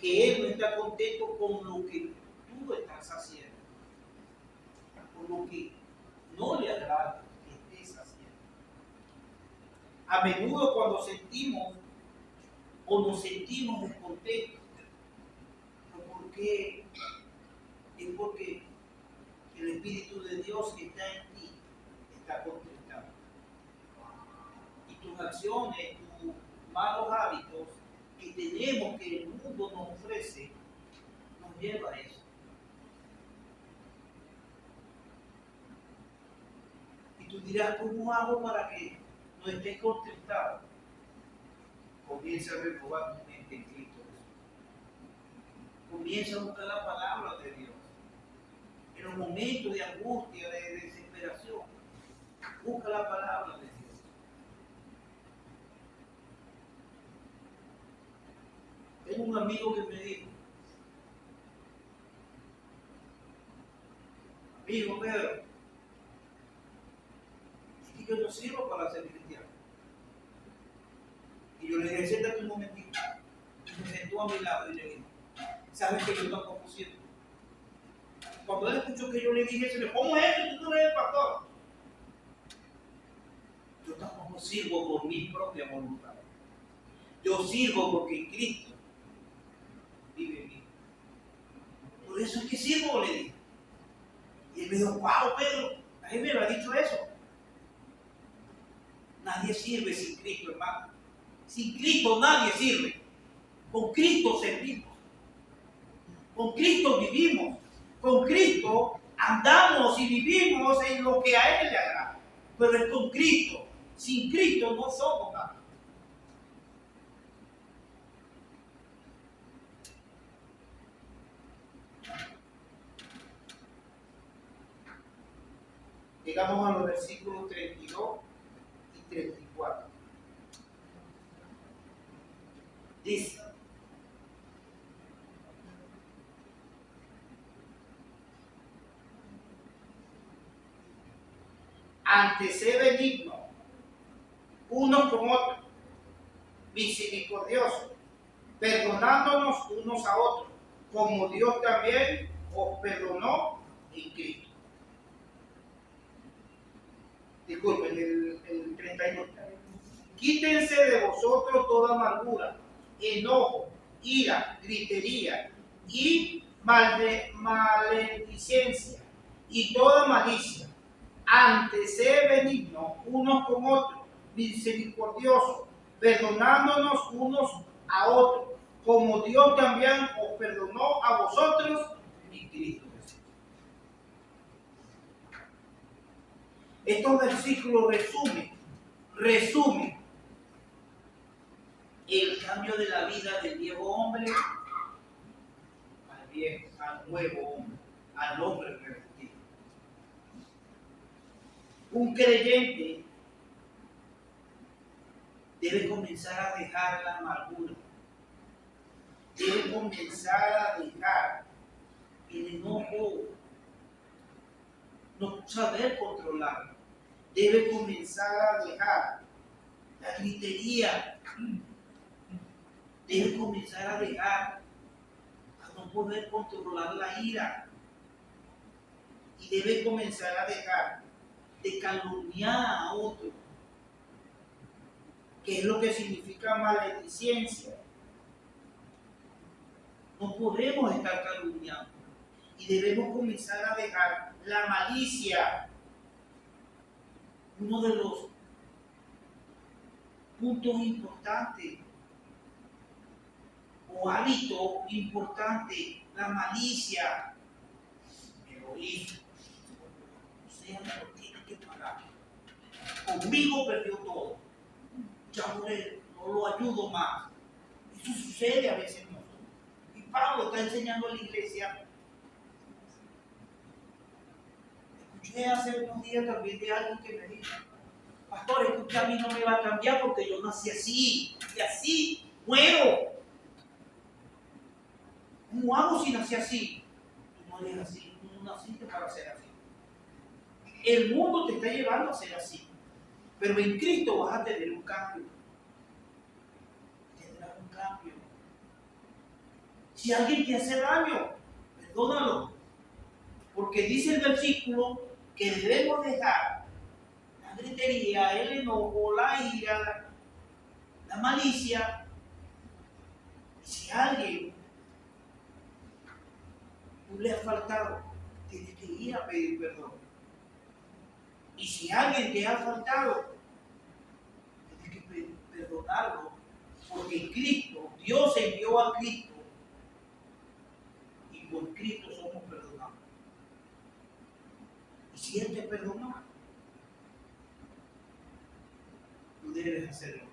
que Él no está contento con lo que tú estás haciendo. por lo que no le agrada que estés haciendo. A menudo cuando sentimos o nos sentimos descontentos, ¿por qué? Es porque el Espíritu de Dios que está en ti está contristado. Y tus acciones, tus malos hábitos que tenemos, que el mundo nos ofrece, nos lleva a eso. Y tú dirás, ¿cómo hago para que no esté contristado? Comienza a renovar tu mente en Cristo Jesús. Comienza a buscar la palabra de Dios. En los momentos de angustia, de desesperación, busca la palabra de Dios. Tengo un amigo que me dijo, amigo Pedro, es que yo no sirvo para ser cristiano. Y yo le dije, siéntate un momentito. Y me sentó a mi lado y le dije, ¿sabes que yo tampoco sirvo? Cuando él escuchó que yo le dije eso, le dijo, ¿cómo es eso? Tú no eres el pastor. Yo tampoco sirvo por mi propia voluntad. Yo sirvo porque Cristo vive en mí. Por eso es que sirvo, le dije. Y él me dijo, wow, Pedro, a él me lo ha dicho eso. Nadie sirve sin Cristo, hermano. Sin Cristo nadie sirve. Con Cristo servimos. Con Cristo vivimos. Con Cristo andamos y vivimos en lo que a Él le agrada. Pero es con Cristo. Sin Cristo no somos nada. Llegamos a los versículos 32 y 34. Dice: antes sé benigno unos con otros, misericordiosos, perdonándonos unos a otros, como Dios también os perdonó en Cristo. Disculpen, el 31. Quítense de vosotros toda amargura, enojo, ira, gritería y maledicencia y toda malicia. Antes sé benigno unos con otros, misericordiosos, perdonándonos unos a otros, como Dios también os perdonó a vosotros en Cristo Jesús. Estos versículos resumen el cambio de la vida del viejo hombre al nuevo hombre, al hombre revestido. Un creyente debe comenzar a dejar la amargura, debe comenzar a dejar el enojo, no saber controlarlo, debe comenzar a dejar la gritería, debe comenzar a dejar a no poder controlar la ira y debe comenzar a dejar de calumniar a otro, que es lo que significa maledicencia. No podemos estar calumniando y debemos comenzar a dejar la malicia. Uno de los puntos importantes o hábitos importantes, la malicia, egoísmo. O sea, me lo tiene que pagar. Conmigo perdió todo. Ya no lo ayudo más. Eso sucede a veces en nosotros. Y Pablo está enseñando a la iglesia. Escuché hace unos días también de alguien que me dijo: pastor, es que usted a mí no me va a cambiar porque yo nací así, y así muero. ¿Cómo hago si nací así? Tú no eres así, tú no naciste para ser así. El mundo te está llevando a ser así, pero en Cristo vas a tener un cambio. Tendrás un cambio. Si alguien te hace daño, perdónalo. Porque dice el versículo que debemos dejar la gritería, el enojo, la ira, la malicia. Y si a alguien tú le has faltado, tienes que ir a pedir perdón. Y si alguien te ha faltado, tienes que perdonarlo. Porque Cristo, Dios envió a Cristo y por Cristo somos perdonados. Y si Él te perdonó, tú debes hacerlo.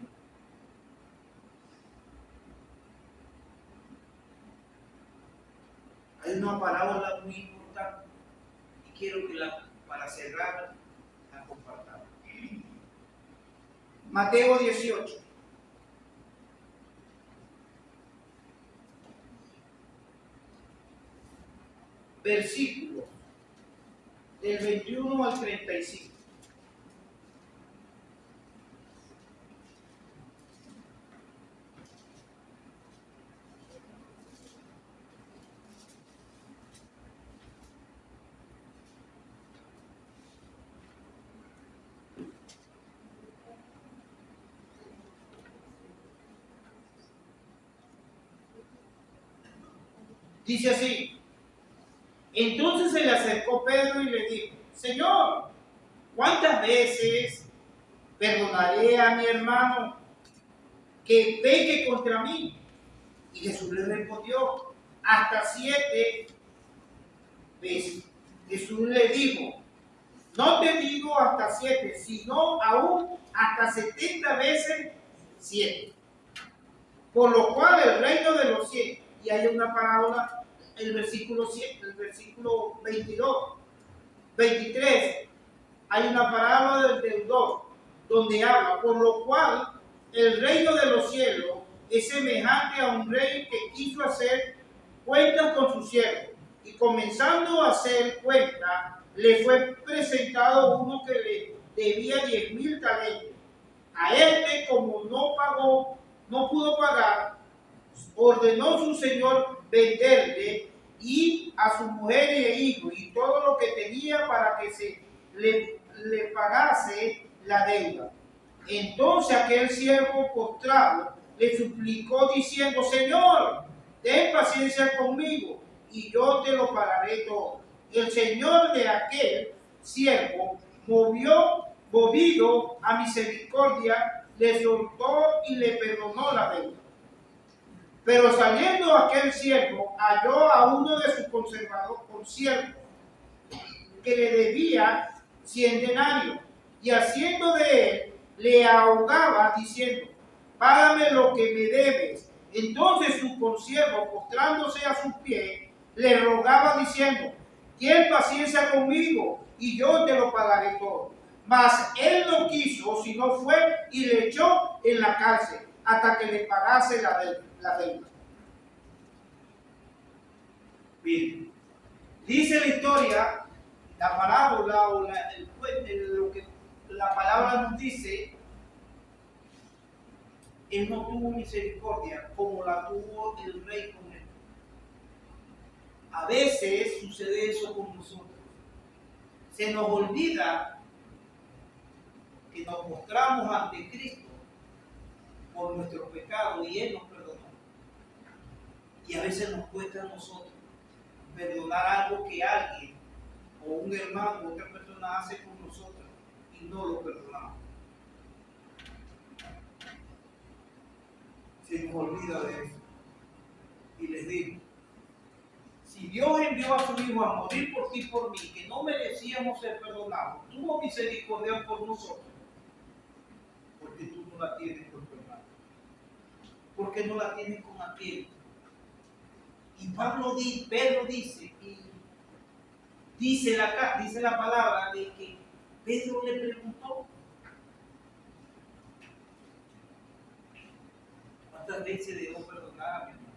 Hay una parábola muy importante y quiero que para cerrar la compartamos. Mateo 18. Versículos del 21 al 35. Dice así: entonces se le acercó Pedro y le dijo: Señor, ¿cuántas veces perdonaré a mi hermano que peque contra mí? Y Jesús le respondió: hasta 7 veces. Jesús le dijo: no te digo hasta 7, sino aún hasta 70 veces 7. Por lo cual el reino de los cielos, y hay una parábola, el versículo 22, 23, hay una parábola del deudor, donde habla, por lo cual el reino de los cielos es semejante a un rey que quiso hacer cuentas con sus siervos, y comenzando a hacer cuentas, le fue presentado uno que le debía 10,000 talentos. A este, como no pudo pagar, ordenó su señor venderle y a su mujer e hijos y todo lo que tenía para que se le pagase la deuda. Entonces aquel siervo postrado le suplicó diciendo: Señor, ten paciencia conmigo y yo te lo pagaré todo. El señor de aquel siervo, movido a misericordia, le soltó y le perdonó la deuda. Pero saliendo aquel siervo, halló a uno de sus consiervos que le debía 100 denarios, y haciendo de él, le ahogaba diciendo: págame lo que me debes. Entonces su consiervo, postrándose a sus pies, le rogaba diciendo: ten paciencia conmigo y yo te lo pagaré todo. Mas él no quiso, sino fue y le echó en la cárcel hasta que le pagase la deuda. Bien, dice la historia, la parábola o lo que la palabra nos dice: él no tuvo misericordia como la tuvo el rey con él. A veces sucede eso con nosotros. Se nos olvida que nos mostramos ante Cristo por nuestros pecados y Él nos perdonó. Y a veces nos cuesta a nosotros perdonar algo que alguien o un hermano o otra persona hace con nosotros y no lo perdonamos. Se nos olvida de eso. Y les digo: si Dios envió a su Hijo a morir por ti y por mí, que no merecíamos ser perdonados, tuvo misericordia por nosotros, porque tú no la tienes con tu hermano, porque no la tienes con aquel. Y Pedro dice, y dice la palabra de que Pedro le preguntó: ¿cuántas veces debo perdonar a mi hermano?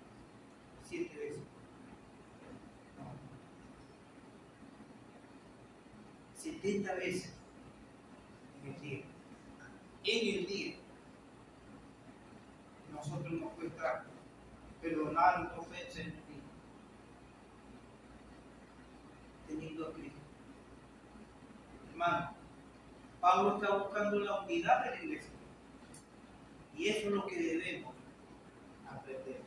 7 veces. No. 70 veces en el día. En el día. Nosotros nos cuesta perdonar una ofensa en el día, teniendo siguiendo a Cristo. Hermano, Pablo está buscando la unidad de la iglesia. Y eso es lo que debemos aprender.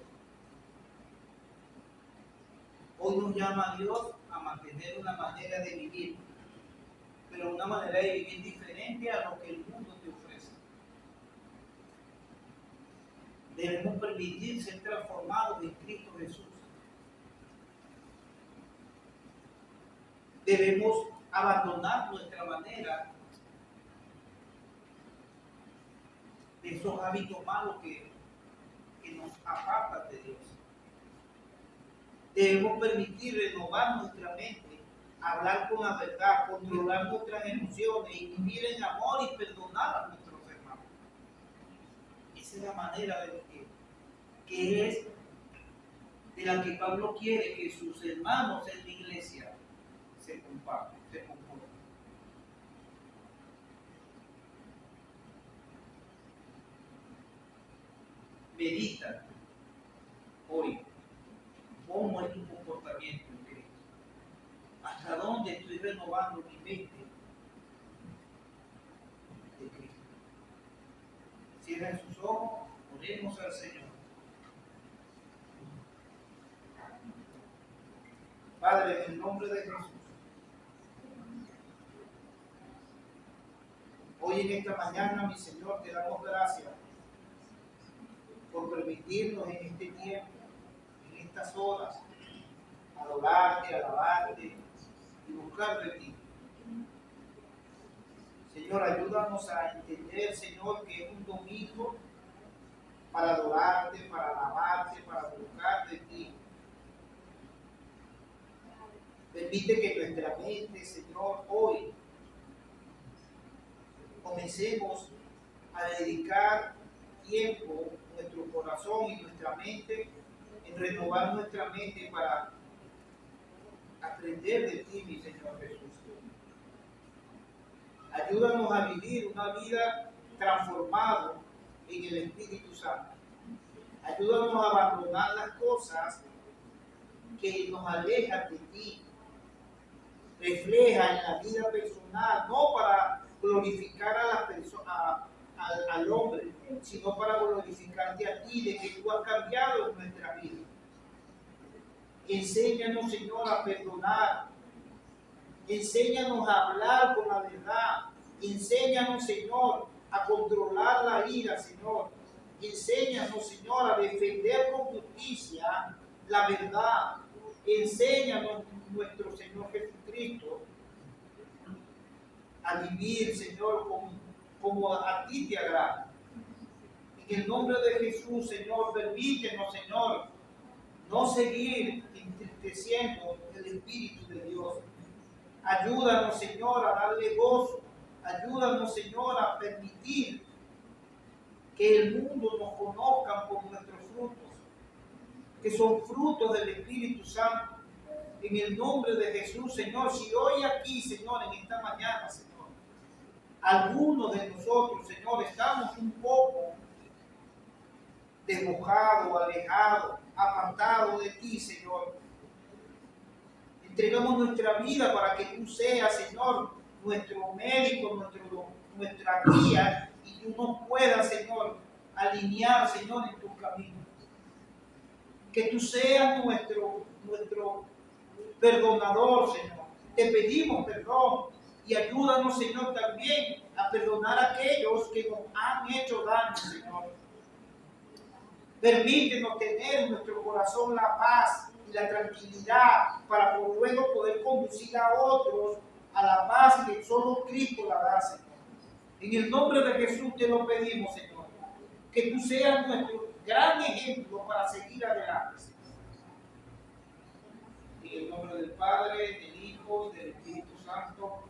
Hoy nos llama a Dios a mantener una manera de vivir, pero una manera de vivir diferente a lo que el mundo te ofrece. Debemos permitir ser transformados en Cristo Jesús. Debemos abandonar nuestra manera de esos hábitos malos que nos apartan de Dios. Debemos permitir renovar nuestra mente, hablar con la verdad, controlar nuestras emociones y vivir en amor y perdonar a nuestros hermanos. Esa es la manera de que es de la que Pablo quiere que sus hermanos en la iglesia se comporten. Medita hoy cómo es tu comportamiento en Cristo. ¿Hasta dónde estoy renovando mi mente de Cristo? Cierren sus ojos, oremos al Señor. Padre, en el nombre de Jesús, hoy en esta mañana, mi Señor, te damos gracias por permitirnos en este tiempo, en estas horas, adorarte, alabarte y buscar de ti. Señor, ayúdanos a entender, Señor, que es un domingo para adorarte, para alabarte, para buscar de ti. Permite que nuestra mente, Señor, hoy comencemos a dedicar tiempo, nuestro corazón y nuestra mente, en renovar nuestra mente para aprender de ti, mi Señor Jesús. Ayúdanos a vivir una vida transformada en el Espíritu Santo. Ayúdanos a abandonar las cosas que nos alejan de ti. Refleja en la vida personal, no para glorificar a la persona, al hombre, sino para glorificarte a ti, de que tú has cambiado en nuestra vida. Enséñanos, Señor, a perdonar. Enséñanos a hablar con la verdad. Enséñanos, Señor, a controlar la ira, Señor. Enséñanos, Señor, a defender con justicia la verdad. Enséñanos, nuestro Señor Jesucristo, a vivir, Señor, como a ti te agrada. En el nombre de Jesús, Señor, permítenos, Señor, no seguir entristeciendo el Espíritu de Dios. Ayúdanos, Señor, a darle gozo. Ayúdanos, Señor, a permitir que el mundo nos conozca por nuestros frutos, que son frutos del Espíritu Santo. En el nombre de Jesús, Señor, si hoy aquí, Señor, en esta mañana, Señor, algunos de nosotros, Señor, estamos un poco despojados, alejados, apartados de ti, Señor. Entregamos nuestra vida para que tú seas, Señor, nuestro médico, nuestra guía, y tú nos puedas, Señor, alinear, Señor, en tus caminos. Que tú seas nuestro perdonador, Señor. Te pedimos perdón y ayúdanos, Señor, también a perdonar a aquellos que nos han hecho daño, Señor. Permítenos tener en nuestro corazón la paz y la tranquilidad para luego poder conducir a otros a la paz que solo Cristo la da, Señor. En el nombre de Jesús te lo pedimos, Señor. Que tú seas nuestro gran ejemplo para seguir adelante, Señor. En el nombre del Padre, del Hijo y del Espíritu Santo.